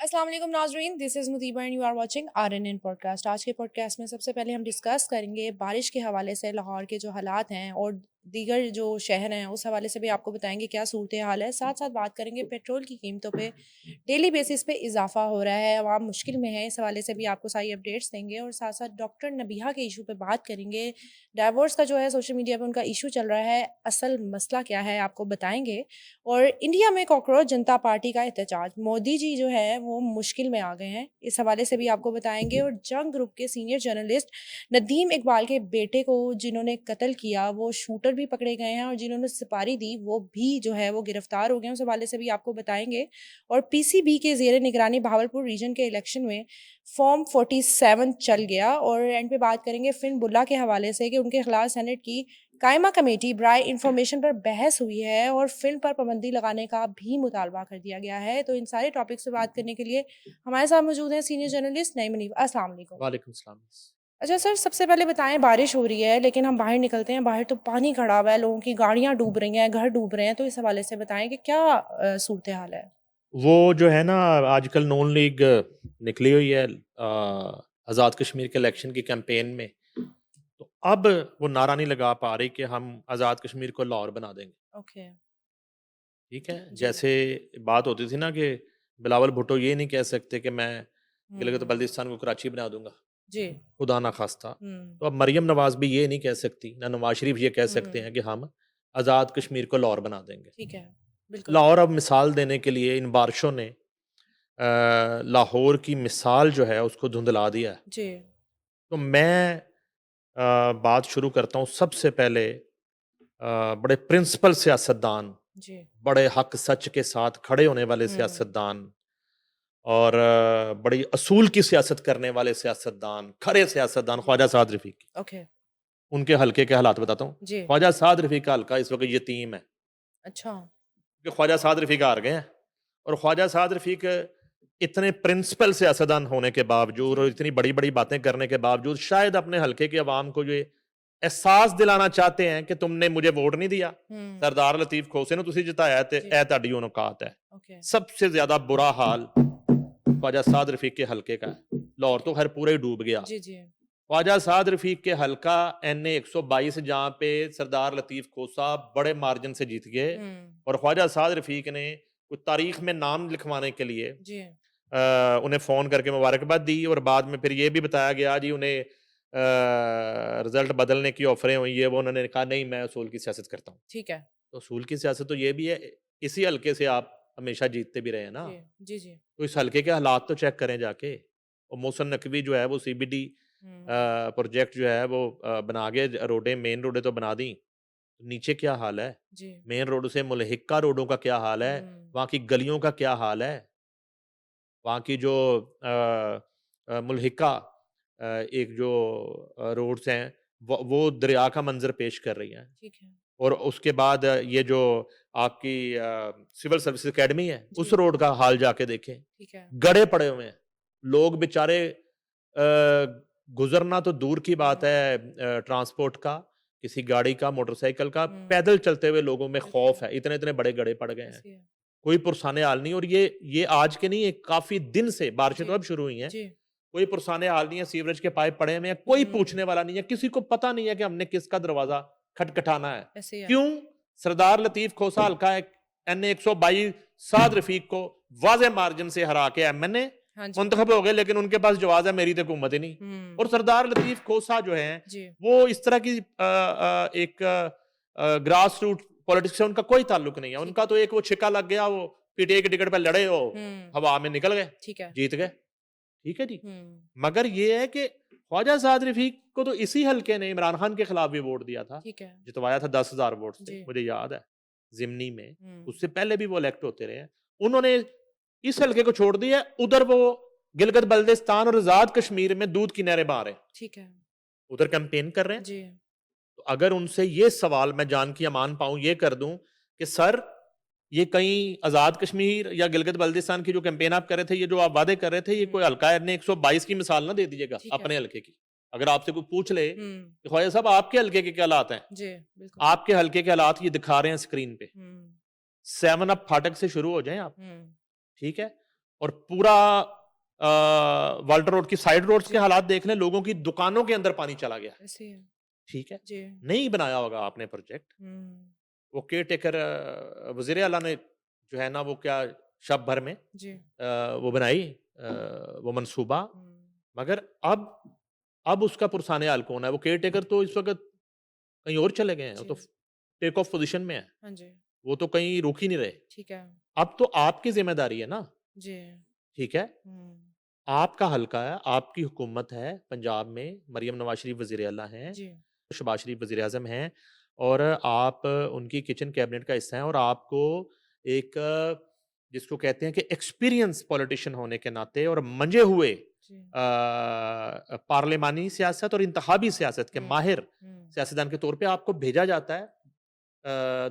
अस्सलाम वालेकुम नाज़रीन, this is Mutiba and you are watching RNN podcast. आज के पॉडकास्ट में सबसे पहले हम डिस्कस करेंगे बारिश के हवाले से लाहौर के जो हालात हैं और दीगर जो शहर हैं उस हवाले से भी आपको बताएंगे क्या सूरत हाल है। साथ साथ बात करेंगे पेट्रोल की कीमतों पे डेली बेसिस पे इजाफा हो रहा है, आवाम मुश्किल में है, इस हवाले से भी आपको सारी अपडेट्स देंगे। और साथ साथ डॉक्टर नबीहा के इशू पे बात करेंगे। डाइवोर्स का जो है सोशल मीडिया पे उनका इशू चल रहा है, असल मसला क्या है आपको बताएंगे। और इंडिया में कॉकरोच जनता पार्टी का एहतजाज, मोदी जी जो है वो मुश्किल में आ गए हैं, इस हवाले से भी आपको बताएंगे। और जंग ग्रुप के सीनियर जर्नलिस्ट नदीम इकबाल के बेटे को जिन्होंने कत्ल किया वो शूटर भी पकड़े गए हैं और जिन्होंने सुपारी दी वो भी जो है वो गिरफ्तार हो गए हैं, उस हवाले से भी आपको बताएंगे। और पीसीबी के जेर निगरानी भावलपुर रीजन के इलेक्शन में फॉर्म 47 चल गया। और एंड पे बात करेंगे फिन बुल्ला के हवाले से कि उनके खिलाफ सेनेट की कायमा कमेटी ब्राय इंफॉर्मेशन पर बहस हुई है और फिल्म पर पाबंदी लगाने का भी मुतालबा कर दिया गया है। तो इन सारे टॉपिक्स पे बात करने के लिए हमारे साथ मौजूद हैं सीनियर जर्नलिस्ट नईम मुनीब। अस्सलाम वालेकुम। वालेकुम सलाम। अच्छा सर, सबसे पहले बताएं, बारिश हो रही है लेकिन हम बाहर निकलते हैं, बाहर तो पानी खड़ा हुआ है, लोगों की गाड़ियां डूब रही हैं, घर डूब रहे हैं, तो इस हवाले से बताएं कि क्या सूरत हाल है। वो जो है ना, आजकल नून लीग निकली हुई है आज़ाद कश्मीर के इलेक्शन की कैंपेन में। तो अब वो नारा नहीं लगा पा रही कि हम आज़ाद कश्मीर को लाहौर बना देंगे। ओके। ठीक है, जी। जैसे बात होती थी ना कि बिलावल भुट्टो ये नहीं कह सकते कि मैं गिलगित हम्म। बल्तिस्तान को कराची बना दूंगा, जी। खुदा ना खास्ता। हम्म। तो अब मरियम नवाज भी ये नहीं कह सकती, ना नवाज शरीफ ये कह सकते हम्म। हैं कि हम आज़ाद कश्मीर को लाहौर बना देंगे। ठीक है। बिल्कुल। लाहौर, अब मिसाल देने के लिए, इन बारिशों ने लाहौर की मिसाल जो है उसको धुंधला दिया है। जी। तो मैं बात शुरू करता हूँ सबसे पहले बड़े प्रिंसिपल सियासतदान, जी। बड़े हक सच के साथ खड़े होने वाले हम्म। सियासतदान और बड़ी असूल की सियासत करने वाले सियासतदान, खरे सियासतदान, ख्वाजा साद रफ़ीक। ओके। उनके हल्के के हालात बताता हूँ। जी। ख्वाजा साद रफ़ीक का हल्का इस वक्त यतीम है, अच्छा। क्योंकि ख्वाजा साद रफ़ीक हार गए हैं। और ख्वाजा साद रफ़ीक इतने प्रिंसिपल सियासतदान होने के बावजूद जी। और इतनी बड़ी-बड़ी बातें करने के बावजूद शायद अपने हलके की आवाम को ये एहसास दिलाना चाहते हैं कि तुमने मुझे वोट नहीं दिया। हम्म। सरदार लतीफ खोसे ने तुसी जिताया ते जी। ए तुहाडी औकात है। ओके। सबसे ज़्यादा बुरा हाल ख्वाजा साद रफ़ीक के हलके का है। लाहौर तो खैर पूरा ही डूब गया। जी। जी। ख्वाजा साद रफ़ीक के हलका NA 122 जहाँ पे सरदार लतीफ़ खोसा बड़े मार्जिन से जीत गए हम्म। और ख्वाजा साद रफ़ीक ने कुछ तारीख में नाम लिखवाने के लिए जी। उन्हें फ़ोन करके मुबारकबाद दी और बाद में फिर ये भी बताया गया जी उन्हें रिज़ल्ट बदलने की ऑफ़रें हुई है, वो उन्होंने कहा नहीं मैं असूल की सियासत करता हूँ। ठीक है। तो असूल की सियासत तो ये भी है, इसी हलके से आप हमेशा जीतते भी रहे हैं ना। जी। जी। जी। तो इस हलके के हालात तो चेक करें जाके। और मोहसिन नकवी जो है वो CBD हम्म। प्रोजेक्ट जो है वो बना के रोडें, मेन रोडें तो बना दी, नीचे क्या हाल है? जी। मेन रोड से मुल्हिका रोडों का क्या हाल है? हम्म। वहाँ की गलियों का क्या हाल है? वहाँ की जो मुल्हिका एक जो रोड्स हैं, वो दरिया का मंज़र पेश कर रही हैं। ठीक है। और उसके बाद ये जो आपकी सिविल सर्विसेज अकेडमी है, उस जी। रोड का हाल जाके देखें। ठीक है। गड्ढे पड़े हुए हैं। लोग बेचारे गुज़रना तो दूर की बात हम्म। है ट्रांसपोर्ट का, किसी गाड़ी का, मोटरसाइकिल का, हम्म। पैदल चलते हुए लोगों में बिल्कुल। खौफ है। इतने-इतने बड़े गड्ढे पड़ गए हैं। ऐसी है। कोई पुरसाने हाल नहीं। और ये आज के नहीं, ये काफ़ी दिन से, बारिशें जी। तो अब शुरू हुई हैं। जी। कोई पुरसाने हाल नहीं है, सीवरेज के पाइप पड़े हुए हैं, कोई हम्म। पूछने वाला नहीं है, किसी को पता नहीं है कि हमने किसका दरवाज़ा खटखटाना है। ऐसी है। क्यों? सरदार लतीफ़ खोसा हल्का है, NA 122 साद रफ़ीक को वाज़ेह मार्जिन से हरा के MNA हाँ जी। मुंतखब हो गए, लेकिन उनके पास जवाज़ है मेरी तो हुकूमत ही नहीं। हम्म। और सरदार लतीफ़ खोसा जो हैं, जी। वो इस तरह की एक ग्रास रूट पॉलिटिक्स से उनका कोई ताल्लुक नहीं है। ठीक उनका है। तो एक वो छिक्का लग गया, वो PTA की टिकट पे लड़े, वो हम्म। हवा में निकल गए, ठीक है। जीत गए। ठीक है जी। हम्म। मगर ये है कि ख्वाजा साद रफ़ीक को तो इसी हलके ने इमरान खान के खिलाफ भी वोट दिया था, ठीक है। जितवाया था 10,000 वोट से, जी। मुझे याद है, ज़िमनी में। हम्म। उससे पहले भी वो इलेक्ट होते रहे हैं। उन्होंने इस हलके को छोड़ दिया, उधर वो गिलगित बल्तिस्तान और आज़ाद कश्मीर में दूध की नहरें बहा रहे हैं, ठीक है। उधर कैंपेन कर रहे हैं। जी। तो अगर उनसे ये सवाल मैं जान की अमान पाऊँ, ये कर दूँ कि सर, ये कहीं आज़ाद कश्मीर या गिलगित बल्तिस्तान की जो कैंपेन आप कर रहे थे, ये जो आप वादे कर रहे थे, ये कोई हम्म। हल्का है, 122 की मिसाल ना दे दीजिएगा ठीक है। अपने हलके की। अगर आपसे कोई पूछ ले हम्म। कि ख्वाजा साहब आपके हलके के क्या हालात हैं? जी। बिल्कुल। आपके हलके के हालात ये दिखा रहे हैं स्क्रीन पे। हम्म। 7 अप फाटक से शुरू हो जाएँ आप, हम्म। ठीक है? और पूरा वाल्टर रोड की साइड रोड्स के जी। हालात देख लें, लोगों की दुकानों के अंदर पानी चला गया है। ऐसे ही है। ठीक है, जी। नहीं बनाया होगा आपने प्रोजेक्ट, हुँ। वो केयर टेकर वज़ीर आला ने जो है ना वो क्या शब भर में जी। वो बनाई वो मंसूबा, हुँ। मगर अब उसका पुरसाने हाल कौन है? वो केयर टेकर तो इस वक़्त कहीं और चले गए हैं, वो जी। तो टेक ऑफ पोज़ीशन में है, हाँ जी। वो तो कहीं रुक ही नहीं रहे। ठीक है। अब तो आपकी ज़िम्मेदारी है ना, जी। ठीक है? हुँ। आपका हल्का है, आपकी हुकूमत है पंजाब में, मरियम नवाज़ शरीफ वज़ीर आला हैं, जी। शहबाज शरीफ वज़ीर आज़म हैं और आप उनकी किचन कैबिनेट का हिस्सा हैं और आपको एक जिसको कहते हैं कि एक्सपीरियंस पॉलिटिशियन होने के नाते और मंजे हुए जी। पार्लिमानी सियासत और इंतखाबी सियासत के हुँ। माहिर हुँ। सियासतदान के तौर पे आपको भेजा जाता है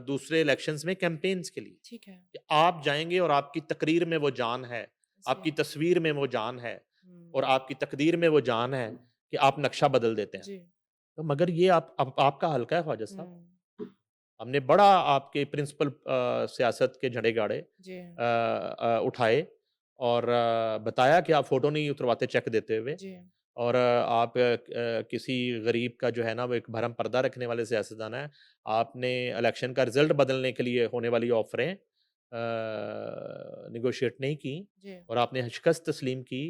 दूसरे इलेक्शंस में कैंपेन्स के लिए ठीक है। कि आप जाएँगे और आपकी तकरीर में वो जान है, जी। आपकी तस्वीर में वो जान है और हुँ। आपकी तकदीर में वो जान है कि आप नक्शा बदल देते हैं। जी। तो मगर ये आप अब आपका हल्का है ख्वाजा साहब। हुँ। हमने बड़ा आपके प्रिंसिपल सियासत के झंडे गाड़े जी। उठाए और बताया कि आप फ़ोटो नहीं उतरवाते चेक देते हुए जी। और आप किसी गरीब का जो है ना वो एक भरम पर्दा रखने वाले सियासतदान हैं। आपने इलेक्शन का रिज़ल्ट बदलने के लिए होने वाली ऑफ़रें नेगोशिएट नहीं की जी। और आपने शिकस्त तस्लीम की।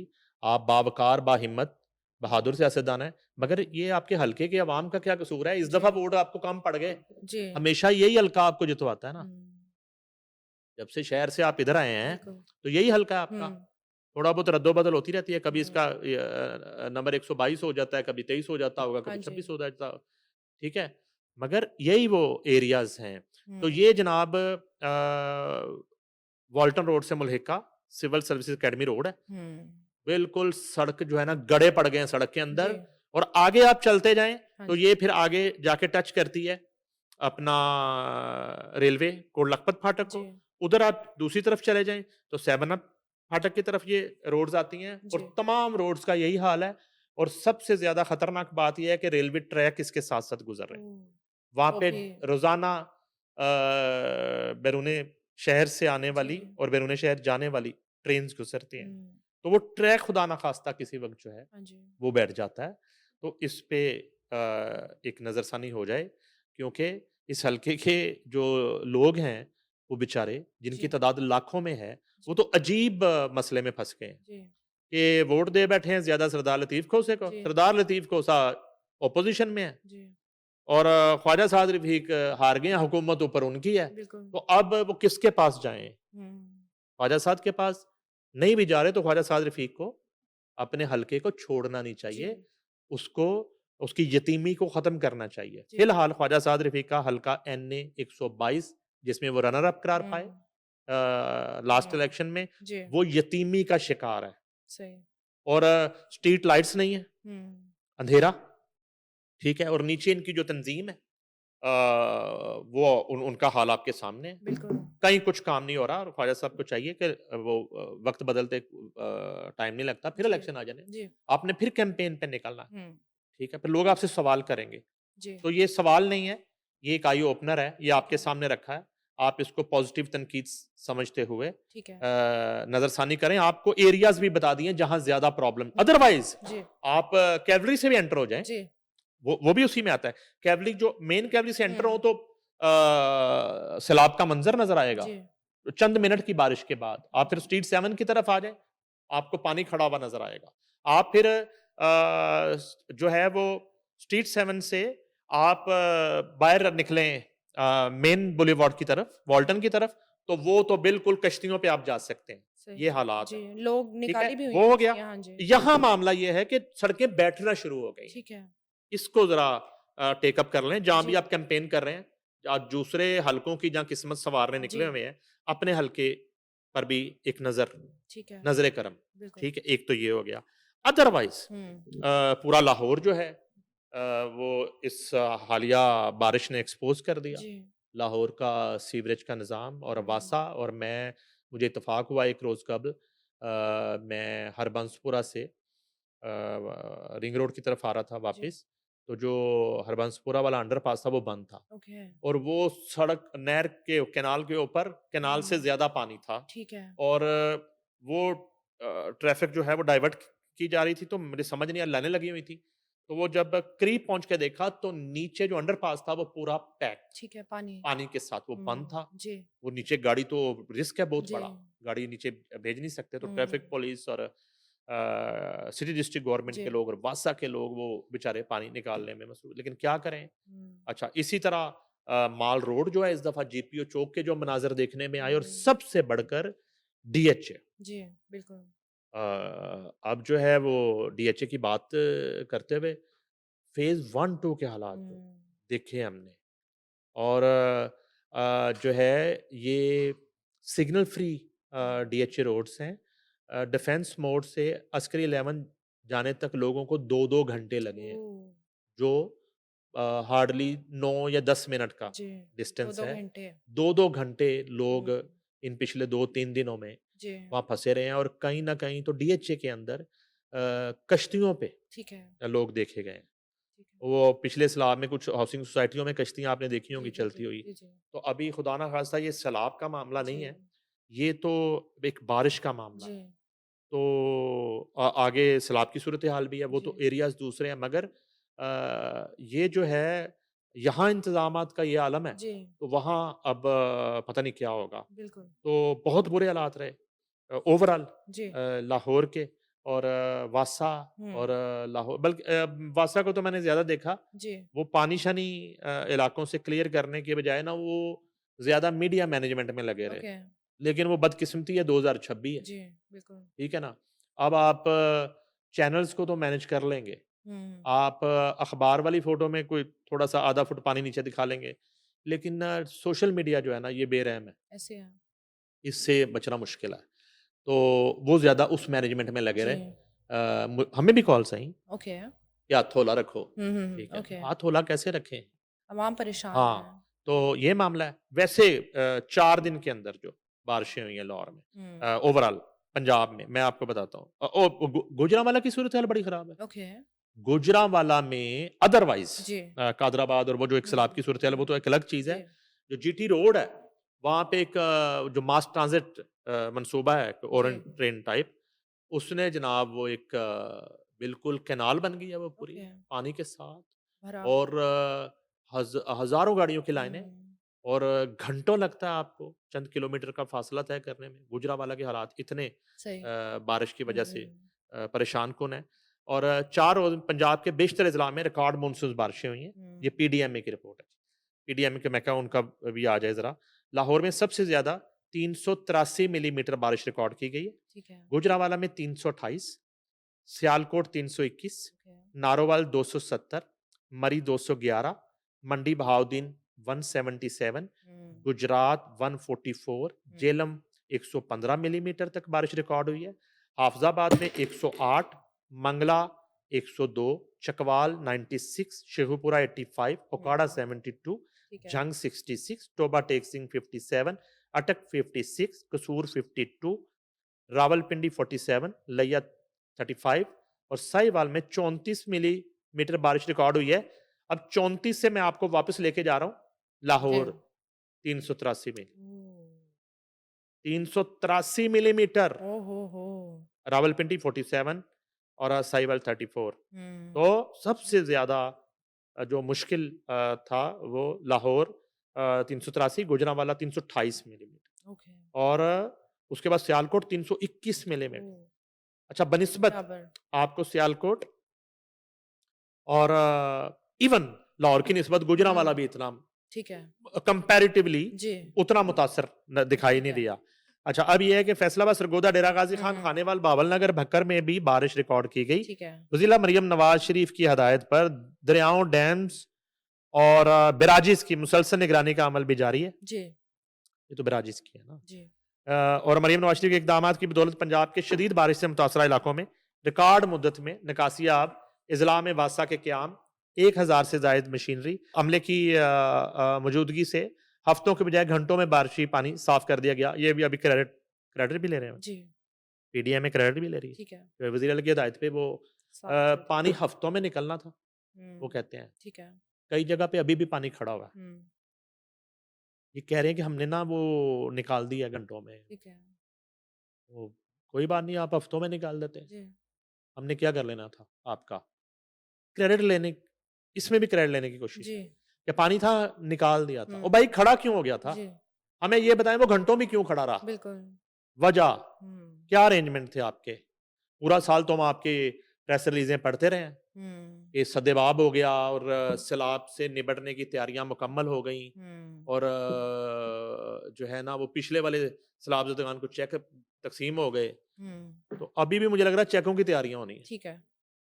आप बावकार, बाहिम्मत, बहादुर सियासतदान हैं। मगर ये आपके हलके के अवाम का क्या कसूर है? इस जी। दफ़ा वोट आपको कम पड़ गए। जी। हमेशा यही हल्का आपको जितवाता है ना। हुँ। जब से शहर से आप इधर आए हैं, बिल्कुल। तो यही हल्का है आपका। हुँ। थोड़ा बहुत रद्दो-बदल होती रहती है, कभी हुँ। इसका नंबर 122 हो जाता है, कभी 23 हो जाता होगा, हाँ कभी जी। 26 हो जाता ठीक है? मगर यही वो एरियाज़ हैं। तो हुँ। ये जनाब वाल्टन रोड से मुल्हिका सिविल सर्विसेज़ अकेडमी रोड है। हुँ। बिल्कुल सड़क जो है ना गड्ढे पड़ गए हैं सड़क के जी। अंदर और आगे आप चलते जाएँ, हाँ तो जी। ये फिर आगे जाके टच करती है अपना रेलवे कोट लखपत फाटक जी। को। उधर आप दूसरी तरफ चले जाएँ, तो 7 अप फाटक की तरफ ये रोड्स आती हैं और जी। तमाम रोड्स का यही हाल है और सबसे ज़्यादा खतरनाक बात ये है कि रेलवे ट्रैक इसके साथ-साथ गुज़र रहे हैं। ओह! वहाँ पे ओके। रोज़ाना बैरूने शहर से आने जी। वाली और बैरूने शहर जाने वाली ट्रेन्स गुज़रती हैं। हुँ। तो वो ट्रैक खुदा ना ख़ास्ता किसी वक़्त जो है, हाँ जी। वो बैठ जाता है। तो इस पे एक नज़रसानी हो जाए क्योंकि इस हलके के जो लोग हैं, वो बेचारे जिनकी जी। तादाद लाखों में है, वो जी। तो अजीब मसले में फँस गए हैं जी। कि वोट दे बैठे हैं ज़्यादा सरदार लतीफ़ खोसे को। जी। सरदार लतीफ़ खोसा ऑपोज़िशन में है जी। और ख्वाजा साद रफ़ीक हार गए हैं, हुकूमत ऊपर उनकी है। बिल्कुल। तो अब वो किसके पास जाएँ? हुँ। ख्वाजा साद के पास? नहीं भी जा रहे तो ख्वाजा साद रफ़ीक को अपने हलके को छोड़ना नहीं जी। चाहिए। उसको उसकी यतीमी को ख़त्म करना चाहिए। जी। फ़िलहाल ख्वाजा साद रफ़ीक का हलका NA 122 जिसमें वो रनर अप करार पाए हुँ। लास्ट हुँ। इलेक्शन में, जी। वो यतीमी का शिकार है सही। और स्ट्रीट लाइट्स नहीं है, हुँ। अंधेरा, ठीक है? और नीचे इनकी जो तंज़ीम है वो उनका हाल आपके सामने है। बिल्कुल। कहीं कुछ काम नहीं हो रहा और ख्वाजा साहब को चाहिए कि वो वक़्त बदलते टाइम नहीं लगता, फिर जी। इलेक्शन आ जाने। जी। आपने फिर कैंपेन पे निकलना है, हुँ। ठीक है? फिर लोग आपसे सवाल करेंगे। जी। तो ये सवाल नहीं है, ये एक आई ओपनर है, ये ठीक आपके है। सामने रखा है। आप इसको पॉज़िटिव तनकीद समझते हुए ठीक है। नज़रसानी करें। आपको एरियाज़ भी बता दिए जहाँ ज़्यादा प्रॉब्लम हुँ। अदरवाइज़ जी। आप कैवलरी से भी एंटर हो जाएँ, जी। वो भी उसी में आता है। कैवलरी जो मेन कैवलरी से एंटर हो हुँ। तो सैलाब का मंज़र नज़र आएगा। जी। तो चंद मिनट की बारिश के बाद आप फिर स्ट्रीट 7 की तरफ आ जाएँ, आपको पानी खड़ा हुआ नज़र आएगा। आप फिर जो है वो स्ट्रीट 7 से आप बाहर निकलें मेन बुलेवार्ड की तरफ, वाल्टन की तरफ, तो वो तो बिल्कुल कश्तियों पे आप जा सकते हैं। सही ये है। हालात जी, हैं, लोग ठीक है? निकाली भी हुई वो हैं हो गया। कश्तियाँ, हाँ जी। यहाँ मामला ये है कि सड़कें बैठना शुरू हो गई हैं। ठीक है। इसको ज़रा टेक अप कर लें, जहाँ भी जी। आप कैंपेन कर रहे हैं, आज दूसरे हलकों की जहाँ किस्मत संवारने जी। निकले हुए हैं, अपने हलके पर भी एक ठीक है। नज़रे करम, बिल्कुल। ठीक है? एक तो ये हो गया। अदरवाइज़ हुँ। पूरा लाहौर जो है वो इस हालिया बारिश ने एक्सपोज़ कर दिया। जी। लाहौर का सीवरेज का निज़ाम और हुँ। वासा और मुझे इत्तेफ़ाक हुआ एक रोज़ कबल मैं हरबंसपुरा से रिंग रोड की तरफ आ रहा था जी। वापस, तो जो हरबंसपुरा वाला अंडरपास था वो बंद था ओके। और वो सड़क नहर के कैनाल के ऊपर कैनाल से हुँ। ज़्यादा पानी था ठीक है। और वो ट्रैफिक जो है वो डाइवर्ट की जा रही थी, तो मुझे समझ नहीं आया, लाइनें लगी हुई थी। तो वो जब करीब पहुँच के देखा तो नीचे जो अंडरपास था वो पूरा पैक, ठीक है, पानी। पानी के साथ वो बंद था। जी, वो नीचे गाड़ी तो रिस्क है बहुत जी। बड़ा, गाड़ी नीचे भेज नहीं सकते, तो हुँ, ट्रैफिक पुलिस और सिटी डिस्ट्रिक्ट गवर्नमेंट के जी। लोग और वासा के लोग वो बेचारे पानी निकालने में मसरूफ़, लेकिन क्या करें? हुँ, अच्छा, इसी तरह माल रोड जो है इस दफ़ा जीपीओ चौक के जो मनाज़र देखने में आए, और हुँ। सबसे बढ़कर डीएचए। जी, बिल्कुल। अब जो है वो डीएचए की बात करते हुए फ़ेज़ 1-2 के हालात हुँ, देखे हमने, और जो है ये सिग्नल फ्री हुँ। डीएचए रोड्स हैं। डिफेंस मोड से अस्करी 11 जाने तक लोगों को 2-2 घंटे लगे हैं, ओह! जो हार्डली 9 या 10 मिनट का जी, डिस्टेंस 2-2 है। घंटे। 2-2 घंटे लोग हुँ, इन पिछले 2-3 दिनों में जी, वहाँ फँसे रहे हैं, और कहीं न कहीं तो डीएचए के अंदर कश्तियों पे ठीक है, लोग देखे गए हैं। ठीक है। वो पिछले सैलाब में कुछ हाउसिंग सोसाइटियों में कश्तियाँ आपने देखी जी, होंगी जी, चलती जी, हुई। जी, जी। तो अभी खुदा ना ख़ास्ता ये सैलाब का मामला नहीं है, जी, ये तो एक बारिश का मामला जी, है। तो आगे सैलाब की सूरत-ए-हाल भी है, वो जी, तो एरियाज़ दूसरे हैं, मगर ये जो है, यहाँ इंतज़ामात का ये आलम है, जी, तो वहाँ अब पता नहीं क्या होगा। बिल्कुल। तो बहुत बुरे हालात रहे ओवरऑल जी, लाहौर के, और वासा, हुँ, और लाहौर, बल्कि वासा को तो मैंने ज़्यादा देखा, जी, वो पानी-शानी इलाकों से क्लियर करने के बजाय ना वो ज़्यादा मीडिया मैनेजमेंट में लगे रहे। ओके। लेकिन वो बदकिस्मती है, 2026 है, जी, बिल्कुल। ठीक है ना? अब आप चैनल्स को तो मैनेज कर लेंगे, हुँ, आप अखबार वाली फ़ोटो में कोई थोड़ा-सा आधा फुट पानी नीचे दिखा लेंगे, लेकिन सोशल मीडिया जो है ना, ये बेरहम है, ऐसे है। इससे बचना मुश्किल है। तो वो ज़्यादा उस मैनेजमेंट में लगे जी, रहे। हमें भी कॉल्स आई ओके। कि हाथ हौला रखो, हुँ, हुँ, ठीक हुँ, है। ओके। हाथ हौला कैसे रखें? अवाम परेशान है। हाँ, तो ये मामला है। वैसे 4 दिन के अंदर जो बारिशें हुई हैं लाहौर में, हुँ, ओवरऑल पंजाब में, मैं आपको बताता हूँ। गुजरांवाला की सूरत-हाल बड़ी ख़राब है। ओके। गुजरांवाला में अदरवाइज़ जी, कादराबाद और वो जो एक हुँ, सैलाब की सूरत-हाल है, वो तो हुँ, एक अलग चीज़ है। जी, जो जीटी रोड है, वहाँ पे एक जो मास ट्रांज़िट मंसूबा है, जी, ओरेंट ट्रेन टाइप, उसने जनाब वो एक बिल्कुल कैनाल बन गई है वो पूरी, ओके, पानी के साथ, भरा। और हज़ारों गाड़ियों की लाइनें, हुँ, और घंटों लगता है आपको चंद किलोमीटर का फ़ासला तय करने में। गुजरांवाला के हालात इतने सही। बारिश की वजह से हुँ, परेशान कुन है, और 4 रोज़ पंजाब के बेशतर अज़ला में रिकॉर्ड मानसून बारिशें हुई हैं। ये हुँ, पीडीएमए की रिपोर्ट है। पीडीएमए के, मैं कहूँ उनका भी आ जाए ज़रा। लाहौर में सबसे ज़्यादा 383 मिलीमीटर बारिश रिकॉर्ड की गई है। ठीक है, गुजरांवाला में 328, सियालकोट 321, ओके। नारोवाल 270, मरी 211, मंडी बहाउद्दीन 177, हुँ, गुजरात 144, हुँ, जेलम 115 मिलीमीटर तक बारिश रिकॉर्ड हुई है। हाफजाबाद में 108, मंगला 102, चकवाल 96, शेखुपुरा 85, ओकाड़ा हुँ, 72, ठीक है। झंग 66, टोबा टेक सिंह 57, अटक 56, कसूर 52, रावलपिंडी 47, लिया 35, और साहिवाल में 34 मिलीमीटर बारिश रिकॉर्ड हुई है। अब 34 से मैं आपको वापस लेके जा रहा हूँ जी। लाहौर, 383 मिली, ओह! 383 मिलीमीटर, ओह हो हो! रावलपिंडी 47, और साहिवाल 34। हुँ, तो सबसे ज्यादा जो मुश्किल था वो लाहौर 383, गुजरांवाला 328 मिलीमीटर, ओके। और उसके बाद सियालकोट 321 मिलीमीटर। ओह! अच्छा, बनिस्बत बराबर, आपको सियालकोट और इवन लाहौर की निस्बत गुजरांवाला हुँ, भी इतना ठीक है। कंपैरेटिवली जी, उतना मुतासर दिखाई ठीक नहीं है। दिया। अच्छा, अब ये है कि फैसलाबाद, सरगोदा, डेरा गाजी खान, हुँ, खानेवाल, बावलनगर, भक्कर में भी बारिश रिकॉर्ड की गई। ठीक है। वज़ीला मरियम नवाज शरीफ की हदायत पर दरियाओं, डैम्स और बैराजेस की मुसलसल निगरानी का अमल भी जारी है। जी, ये तो बैराजेस की है ना। जी, और मरियम नवाज शरीफ के इकदामात की बदौलत पंजाब के शदीद बारिश से मुतासरा इलाकों में रिकॉर्ड मुद्दत में निकासियाब इजला में वासा के क्याम, 1000 से जायद मशीनरी अमले की मौजूदगी से हफ्तों के बजाय घंटों में बारिशी पानी साफ कर दिया गया। ये भी अभी क्रेडिट क्रेडिट भी ले रहे हैं, जी, पीडीएम में क्रेडिट भी ले रही ठीक है। है। वजीर अली की हदायत पे वो साफ़ कर दिया। पानी हफ्तों में निकलना था, वो हुँ, कहते हैं। ठीक है। कई जगह पे अभी भी पानी खड़ा हुआ है। हुँ, ये कह रहे हैं कि हमने ना वो निकाल दिया घंटों में। ठीक है। वो कोई बात नहीं, आप हफ्तों में निकाल देते हैं, जी, हमने क्या कर लेना था आपका। क्रेडिट लेने, इसमें भी क्रेडिट लेने की कोशिश जी, है कि पानी था, निकाल दिया था। और हुँ, भाई खड़ा क्यों हो गया था? जी, हमें ये बताएं, वो घंटों में क्यों खड़ा रहा? बिल्कुल। वजह हुँ, क्या, अरेंजमेंट थे आपके? पूरा साल तो हम आपके प्रेस रिलीजें पढ़ते रहे हैं हुँ, कि सद्देबाब हो गया और सैलाब से निपटने की तैयारियां मुकम्मल हो गई। हुँ, और जो है ना, वो पिछले वाले सैलाब ज़दगान को चेक तकसीम हो गए। हुँ, तो अभी भी मुझे लग रहा है चेकों की तैयारियां होनी है, ठीक है।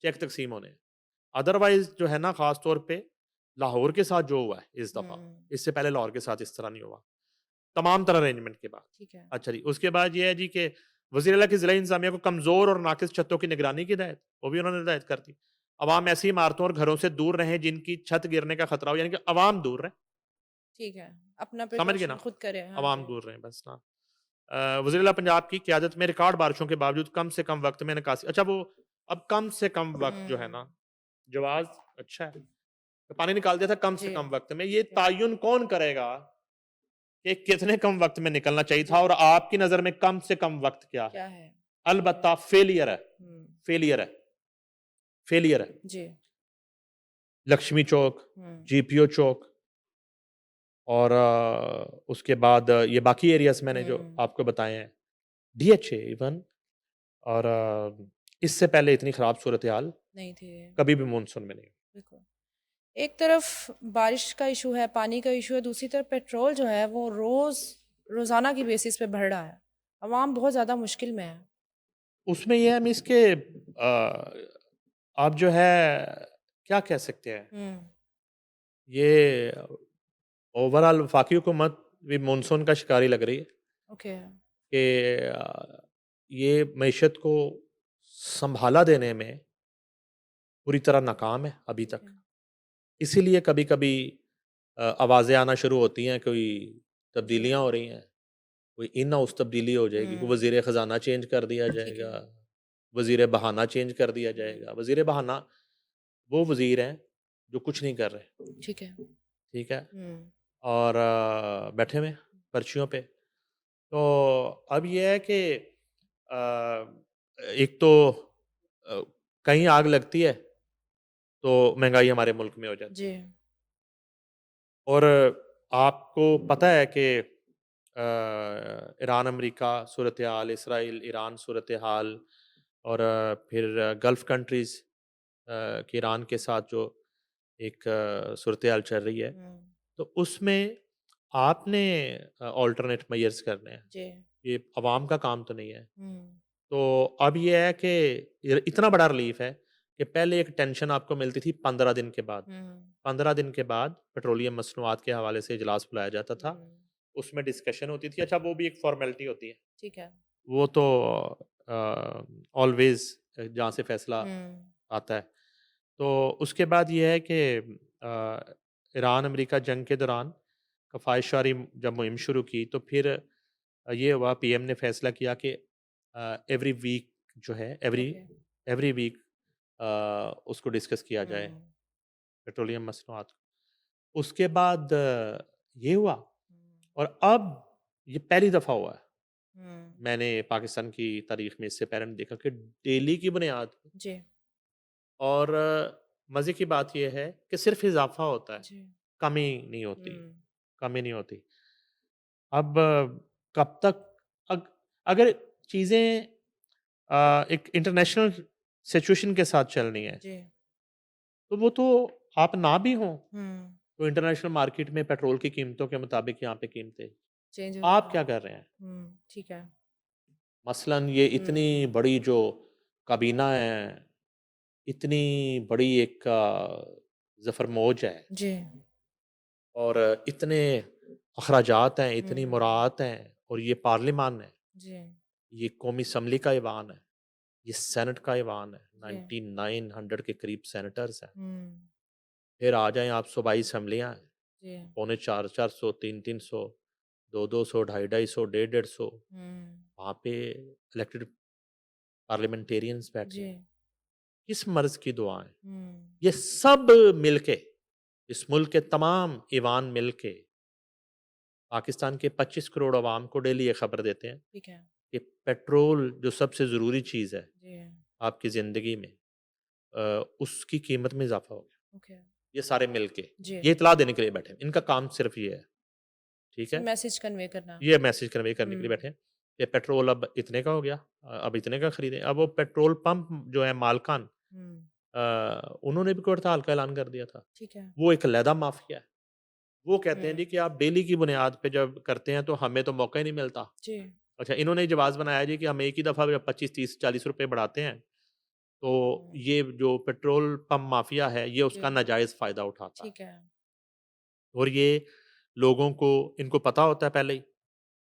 चेक तकसीम होने हैं। अदरवाइज जो है ना, खास तौर पे लाहौर के साथ जो हुआ है इस दफ़ा, हुँ, इससे पहले लाहौर के साथ इस तरह नहीं हुआ, तमाम तरह अरेंजमेंट के बाद। ठीक है। अच्छा जी, उसके बाद ये है जी कि वज़ीर आला की ज़िला इंतज़ामिया को कमज़ोर और नाक़िस छतों की निगरानी की हिदायत, वो भी उन्होंने हिदायत कर दी। अवाम ऐसी इमारतों और घरों से दूर रहें जिनकी छत गिरने का खतरा हो, यानी कि अवाम दूर रहें। ठीक है, अपना समझ गए प्रिकॉशन ना? खुद करें, हाँ अवाम जी। दूर रहें बस ना। वज़ीर आला पंजाब की क़यादत में रिकॉर्ड बारिशों के बावजूद कम से कम वक़्त में निकासी, अच्छा वो अब कम से कम वक़्त जो है ना, हुँ, जवाज़ अच्छा है। तो पानी निकाल दिया था कम से जी, कम वक़्त में, ये ठीक है, तय्युन कौन करेगा कि कितने कम वक़्त में निकलना चाहिए था जी, और आपकी नज़र में कम से कम वक़्त क्या है? क्या है? ठीक है। अलबत्ता फेलियर है, हुँ, फेलियर है, फेलियर है। जी, लक्ष्मी चौक, हुँ, जीपीओ चौक और उसके बाद ये बाकी एरियाज़ मैंने जो हुँ, आपको बताए हैं, डीएचए इवन, और इससे पहले इतनी ख़राब सूरत-ए-हाल नहीं थे, कभी भी मानसून में नहीं हुई। बिल्कुल। एक तरफ बारिश का इशू है, पानी का इशू है, दूसरी तरफ पेट्रोल जो है वो रोज़ाना की बेसिस पे बढ़ रहा है। अवाम बहुत ज़्यादा मुश्किल में है। उसमें ये है मिस के आप जो है क्या कह सकते हैं, हुँ, ये ओवरऑल वफ़ाकी हुकूमत भी मानसून का शिकार ही लग रही है ओके, कि ये मईशत को सँभाला देने में पूरी तरह नाकाम है अभी ठीक तक। है। इसीलिए कभी-कभी आवाज़ें आना शुरू होती हैं, कोई जी, तब्दीलियाँ हो रही हैं, कोई इन हाउस तब्दीली हो जाएगी, कोई हुँ, वज़ीर ख़ज़ाना चेंज कर दिया ठीक है, जाएगा, वज़ीर बहाना चेंज कर दिया हुँ, जाएगा। वज़ीर बहाना वो वज़ीर हैं जो कुछ नहीं कर रहे, ठीक है, ठीक है? हुँ, और बैठे हुए हैं पर्चियों पे। तो अब ये है कि एक तो अ, कहीं आग लगती है तो महँगाई हमारे मुल्क में हो जाती जी, है। और आपको पता है कि ईरान अमेरिका सूरत-ए-हाल, इसराइल ईरान सूरत-ए-हाल और फिर गल्फ़ कंट्रीज़ कि ईरान के साथ जो एक सूरत-ए-हाल चल रही है, हुँ, तो उसमें आपने अल्टरनेट मेजर्स करने हैं। जी, ये अवाम का काम तो नहीं है। हुँ, तो अब ये है कि इतना बड़ा रिलीफ़ है कि पहले एक टेंशन आपको मिलती थी 15 दिन के बाद। हुँ, 15 दिन के बाद पेट्रोलियम मसनूआत के हवाले से इजलास बुलाया जाता था। हुँ, उसमें डिस्कशन होती थी। अच्छा वो भी एक फ़ॉर्मेलिटी होती है। ठीक है, वो तो ऑलवेज़ जहाँ से फ़ैसला हुँ, आता है। तो उसके बाद ये है कि ईरान-अमेरिका जंग के दौरान कफ़ायश-ज़ारी जब मुहिम शुरू की तो फिर ये हुआ, पीएम ने फ़ैसला किया कि एवरी वीक जो है ओके, एवरी वीक उसको डिस्कस किया जाए, हुँ, पेट्रोलियम मसनूआत को। उसके बाद ये हुआ हुँ, और अब ये पहली दफ़ा हुआ है, हुँ, मैंने पाकिस्तान की तारीख़ में इससे पहले नहीं देखा कि डेली की बुनियाद पे जी, और मज़े की बात ये है कि सिर्फ़ इज़ाफ़ा होता है, जी, कमी नहीं होती, हुँ, कमी नहीं होती। अब कब तक अग अगर चीज़ें एक इंटरनेशनल सिचुएशन के साथ चलनी है, जी, तो वो तो आप ना भी हों, हुँ, तो इंटरनेशनल मार्केट में पेट्रोल की कीमतों के मुताबिक यहाँ पे कीमतें, चेंज आप होता है। क्या कर रहे हैं? ठीक है, मसलन ये इतनी हुँ, बड़ी जो काबीना है, इतनी बड़ी एक ज़फ़र मौज है जी, और इतने अखराजात हैं, इतनी हुँ, मुराआत हैं और ये पार्लिमान है, जी, ये कौमी असम्बली का ऐवान है, ये सेनेट का ऐवान है, जी, 9900 के करीब सेनेटर्स हैं। हुँ, फिर आ जाएँ आप सूबाई असम्बलियाँ हैं, जी, पौने 4-4 सौ, 3-3 सौ, 2-2 सौ, ढाई-ढाई सौ, डेढ़-डेढ़ सौ, हुँ, वहाँ पे इलेक्टेड पार्लियामेंटेरियंस बैठे जी, हैं। किस मर्ज़ की दुआएँ? हुँ, ये सब मिलके, इस मुल्क के तमाम ईवान मिलके पाकिस्तान के 25 करोड़ अवाम को डेली ये खबर देते हैं ठीक है, कि पेट्रोल जो सबसे ज़रूरी चीज़ है जी, आपकी ज़िंदगी में, उसकी कीमत में इज़ाफ़ा हो गया। ओके, ये सारे मिलके, जी। ये इत्तला देने के लिए बैठे हैं। इनका काम सिर्फ़ ये है, ठीक है? मैसेज कन्वे करना। ये मैसेज कन्वे करने के लिए हुँ, बैठे हैं कि पेट्रोल अब इतने का हो गया, अब इतने का खरीदें। अब वो पेट्रोल पंप जो है मालकान, हुँ, उन्होंने भी कोई हड़ताल का ऐलान कर दिया था। ठीक है। वो एक अलहदा माफ़िया है। वो कहते हैं हुँ, जी कि आप डेली की बुनियाद पे जब करते हैं तो हमें तो मौका ही नहीं मिलता। जी, अच्छा, इन्होंने जवाब बनाया जी कि हम एक ही दफ़ा जब 25, 30, 40 रुपए बढ़ाते हैं, तो हुँ, ये जो पेट्रोल पंप माफ़िया है, ये जी, उसका नाजायज़ फ़ायदा उठाता है। ठीक है। और ये लोगों को, इनको पता होता है पहले ही,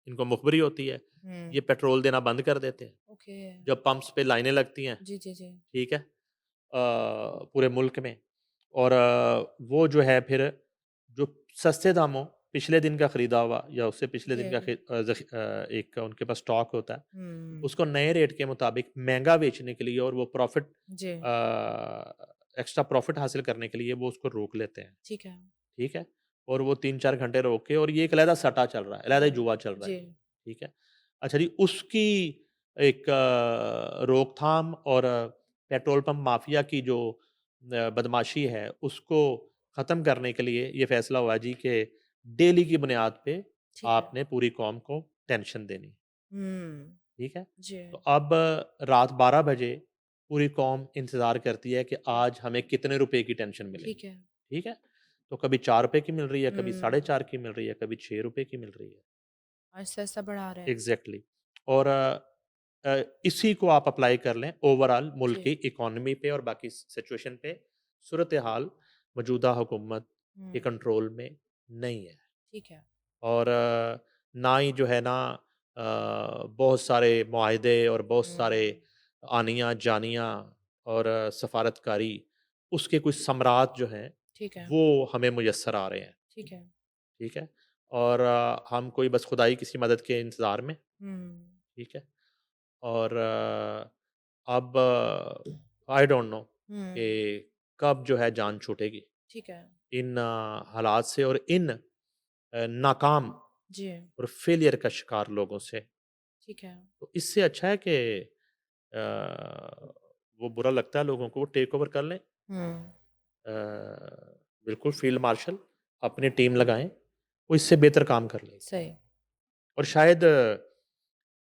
इनको मुखबरी होती है, हुँ, ये पेट्रोल देना बंद कर देते हैं। ओके। जब पंप्स पे लाइनें लगती हैं, जी, जी, जी। ठीक है? पूरे मुल्क में, और वो जो है फिर जो सस्ते दामों पिछले दिन का खरीदा हुआ या उससे पिछले दिन का जी, एक उनके पास स्टॉक होता है, हुँ, उसको नए रेट के मुताबिक महँगा बेचने के लिए और वो प्रॉफ़िट, जी, एक्स्ट्रा प्रॉफ़िट हासिल करने के लिए वो उसको रोक लेते हैं, ठीक है। ठीक है? और वो 3-4 घंटे रोक के, और ये एक अलहदा सट्टा चल रहा है, अलहदा ही जी, जुआ चल रहा है जी, ये, ठीक है? अच्छा जी, उसकी एक रोकथाम और पेट्रोल पंप माफिया की जो बदमाशी है, उसको ख़त्म करने के लिए ये फ़ैसला हुआ जी कि डेली की बुनियाद पे ठीक है। आपने पूरी कौम को टेंशन देनी, हुँ, ठीक है? जी, तो अब रात 12 बजे पूरी कौम इंतज़ार करती है कि जी, आज हमें कितने रुपए की टेंशन मिलेगी, ठीक है। ठीक है? तो कभी 4 रुपए की मिल रही है, कभी साढ़े हुँ, 4 की मिल रही है, कभी 6 रुपए की मिल रही है। आहिस्ता-आहिस्ता बढ़ा रहे हैं। एग्ज़ैक्टली। और इसी को आप अप्लाई कर लें ओवरऑल मुल्क की जी, इकॉनमी पे और बाकी सिचुएशन पे, सूरत-ए-हाल मौजूदा हुकूमत के हुँ, कंट्रोल में नहीं है। ठीक है। और ना ही जो है ना, बहुत सारे मुआहदे और बहुत सारे हुँ, आनियाँ-जानियाँ और सफ़ारतकारी, उसके कुछ समरात जो हैं, ठीक है, वो हमें मुयस्सर आ रहे हैं, ठीक है। ठीक है? और हम कोई बस खुदाई किसी मदद के इंतज़ार में, हुँ, ठीक है? और अब आई डोंट नो कि हुँ, कब जो है जान छूटेगी ठीक है। इन हालात से और इन नाकाम जी, और फेलियर का शिकार लोगों से। ठीक है। तो इससे अच्छा है कि वो बुरा लगता है लोगों को, वो टेक ओवर कर लें। हुँ, बिल्कुल फील्ड मार्शल अपनी टीम लगाएं, वो इससे बेहतर काम कर लेंगे। सही। और शायद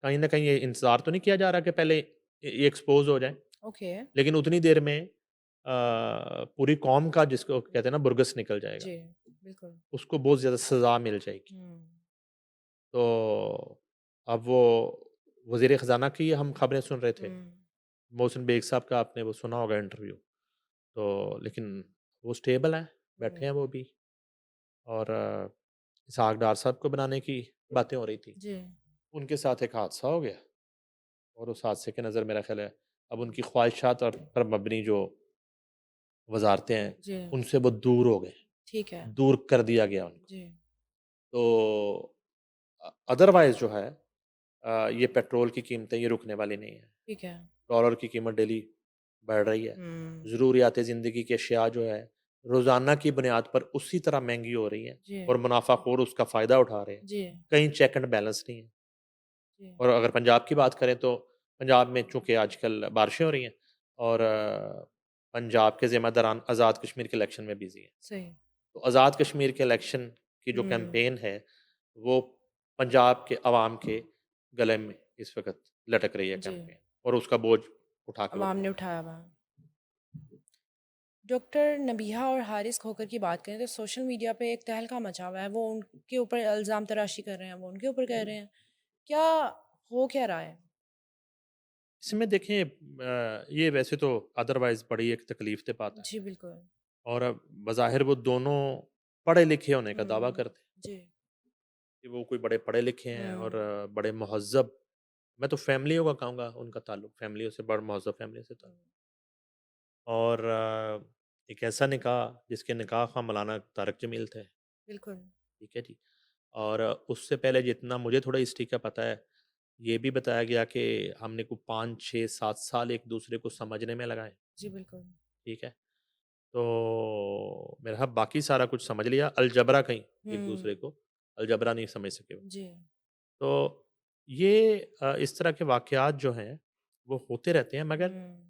कहीं न कहीं ये इंतज़ार तो नहीं किया जा रहा कि पहले ये एक्सपोज़ हो जाएँ। ओके। लेकिन उतनी देर में पूरी कौम का, जिसको कहते हैं ना, बुर्गस निकल जाएगा। जी, बिल्कुल। उसको बहुत ज़्यादा सज़ा मिल जाएगी। हुँ, तो अब वो वज़ीर ख़ज़ाना की हम खबरें सुन रहे थे। हुँ, मोहसिन बेग साहब का आपने वो सुना होगा इंटरव्यू। तो लेकिन वो स्टेबल हैं, बैठे हुँ, हैं वो भी। और इसहाक डार साहब को बनाने की बातें हो रही थी। जी, उनके साथ एक हादसा हो गया, और उस हादसे के नज़र मेरा ख़्याल है अब हुँ, उनकी ख्वाहिशात और पर मबनी जो वज़ारतें हैं, जी, उनसे वो दूर हो गए, ठीक है। दूर कर दिया गया उनको। जी, तो अदरवाइज़ जो है, ये पेट्रोल की कीमतें ये रुकने वाली नहीं है। ठीक है। डॉलर की कीमत डेली बढ़ रही है। हुँ, ज़रूरियात ज़िंदगी की अशिया जो है, रोज़ाना की बुनियाद पर उसी तरह महँगी हो रही हैं, जी, और मुनाफ़ाखोर उसका फ़ायदा उठा रहे हैं। जी, कहीं चेक एंड बैलेंस नहीं है। जी, और अगर पंजाब की बात करें तो पंजाब में चूँकि आजकल बारिशें हो रही हैं, और पंजाब के ज़िम्मेदारान आज़ाद कश्मीर के इलेक्शन में बिज़ी हैं। सही। तो आज़ाद कश्मीर के इलेक्शन की जो हुँ, कैंपेन है, वो पंजाब के अवाम के गले में इस वक़्त लटक रही है जी, कैंपेन, और उसका बोझ उठा के वो अवाम ने खड़े हैं। उठाया हुआ। डॉक्टर नबीहा और हारिस खोकर की बात करें तो सोशल मीडिया पे एक तहलका मचा हुआ है। वो उनके ऊपर इल्ज़ाम तराशी कर रहे हैं, वो उनके ऊपर कह रहे हैं। क्या हो क्या रहा है? इसमें देखें, ये वैसे तो अदरवाइज़ बड़ी एक तकलीफ़ दे बात है, जी, बिल्कुल। और बज़ाहिर वो दोनों पढ़े लिखे होने का दावा हुँ, करते हैं जी। कि वो कोई बड़े पढ़े लिखे हैं और हुँ, बड़े महज़्ज़ब, मैं तो फ़ैमिलियों का कहूँगा, उनका ताल्लुक फ़ैमिलियों से, बड़ा महज़्ज़ब फ़ैमिली से था। हुँ, और एक ऐसा निकाह जिसके निकाह ख़्वाह मौलाना तारक जमील थे, बिल्कुल। ठीक है जी। और उससे पहले जितना मुझे थोड़ा हिस्ट्री का पता है, ये भी बताया गया कि हमने को 5, 6, 7 साल एक दूसरे को समझने में लगाए, जी, बिल्कुल। ठीक है। तो मेरा ख़्याल बाकी सारा कुछ समझ लिया, अलजबरा कहीं एक दूसरे हुँ, को अलजबरा नहीं समझ सके वो। जी, तो ये इस तरह के वाक़यात जो हैं, वो होते रहते हैं मगर हुँ,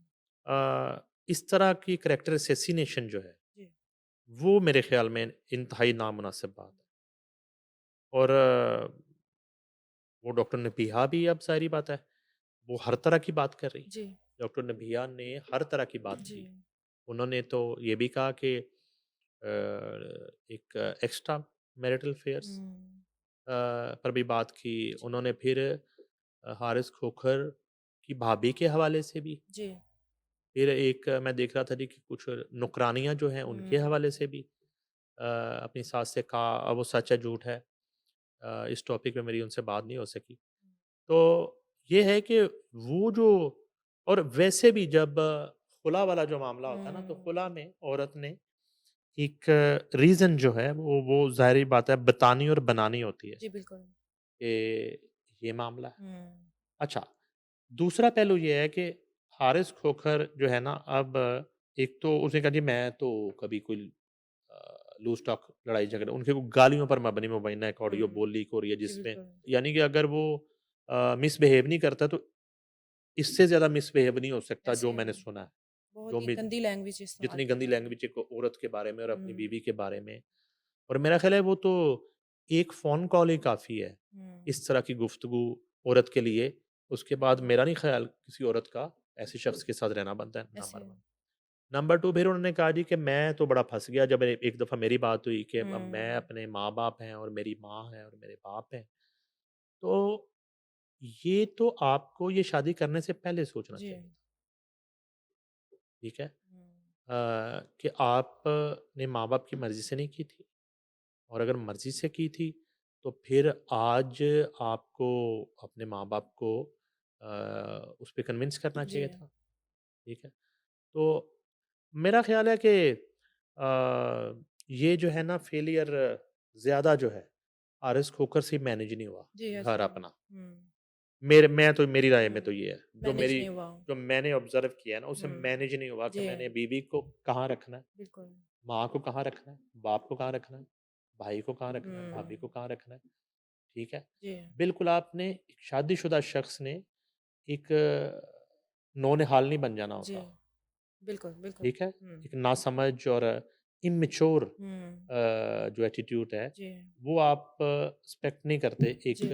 इस तरह की करैक्टर असैसिनेशन जो है, जी, वो मेरे ख़्याल में इंतहाई नामुनासिब बात है। और वो डॉक्टर नबीहा भी अब ज़ाहिर-सी बात है, वो हर तरह की बात कर रही। जी, डॉक्टर नबीहा ने हर तरह की बात जी। की। उन्होंने तो ये भी कहा कि एक एक्स्ट्रा मैरिटल अफ़ेयर्स हुँ, पर भी बात की। जी, उन्होंने फिर हारिस खोखर की भाभी के हवाले से भी, जी, फिर एक मैं देख रहा था जी कि कुछ नौकरानियाँ जो हैं उनके हुँ, हवाले से भी अपनी सास से कहा, अब वो सच है झूठ है, इस टॉपिक पे मेरी उनसे बात नहीं हो सकी। तो ये है कि वो जो, और वैसे भी जब खुला वाला जो मामला होता है ना, तो हुँ, खुला में औरत ने एक रीज़न जो है वो ज़ाहिर-सी बात है बतानी और बनानी होती है जी, बिल्कुल। कि ये मामला है। हुँ, अच्छा, दूसरा पहलू ये है कि हारिस खोखर जो है ना, अब एक तो उसने कहा जी मैं तो कभी कोई लूज़ टॉक लड़ाई झगड़े, उनके वो गालियों पर मबनी मुबैना एक ऑडियो हुँ, बोल लीक हो रही है जी, जिसमें, बिल्कुल। यानी कि अगर वो मिसबिहेव नहीं करता तो इससे ज़्यादा मिसबिहेव नहीं हो सकता ऐसे जो मैंने सुना है। जो बहुत ही भी गंदी लैंग्वेज इस्तेमाल जितनी की गंदी उन्होंने। लैंग्वेज एक औरत के बारे में और अपनी हुँ, बीवी के बारे में, और मेरा ख़्याल है वो तो एक फ़ोन कॉल ही काफ़ी है, हुँ, इस तरह की गुफ्तगू औरत के लिए। उसके बाद मेरा नहीं ख़्याल किसी औरत का ऐसे शख़्स के साथ रहना बनता है, ऐसे नंबर 1। नंबर 2 फिर उन्होंने कहा जी कि मैं तो बड़ा फँस गया जब एक दफ़ा मेरी बात हुई कि अब मैं हुँ, अपने माँ-बाप हैं और मेरी माँ है और मेरे बाप हैं। तो ये तो आपको ये शादी करने से पहले सोचना जी, चाहिए था, ठीक है? हुँ, कि आपने माँ-बाप की मर्ज़ी से नहीं की थी, और अगर मर्ज़ी से की थी, तो फिर आज आपको अपने माँ-बाप को उस पे कन्विंस करना जी, चाहिए था, ठीक है? तो मेरा ख़्याल है कि ये जो है ना फेलियर ज़्यादा जो है, आरएस खोखर से मैनेज नहीं हुआ, जी, घर ऐसे अपना। हुँ, मेरी राय में हुँ, तो ये है, मैनेज नहीं हुआ। जो मैंने ऑब्ज़र्व किया है ना, उसे हुँ, मैनेज नहीं हुआ कि जी, मैंने बीवी को कहाँ रखना है, बिल्कुल। माँ को कहाँ रखना है, बाप को कहाँ रखना है, भाई को कहाँ रखना है, भाभी को हुँ, कहाँ रखना है, ठीक है? जी, बिल्कुल आपने एक शादीशुदा शख़्स ने एक नौनिहाल नहीं बन जाना जी, होता, बिल्कुल, बिल्कुल। ठीक है? हुँ, एक नासमझ और इमैच्योर हुँ, जो एटीट्यूड है, जी, वो आप एक्सपेक्ट नहीं करते एक जी,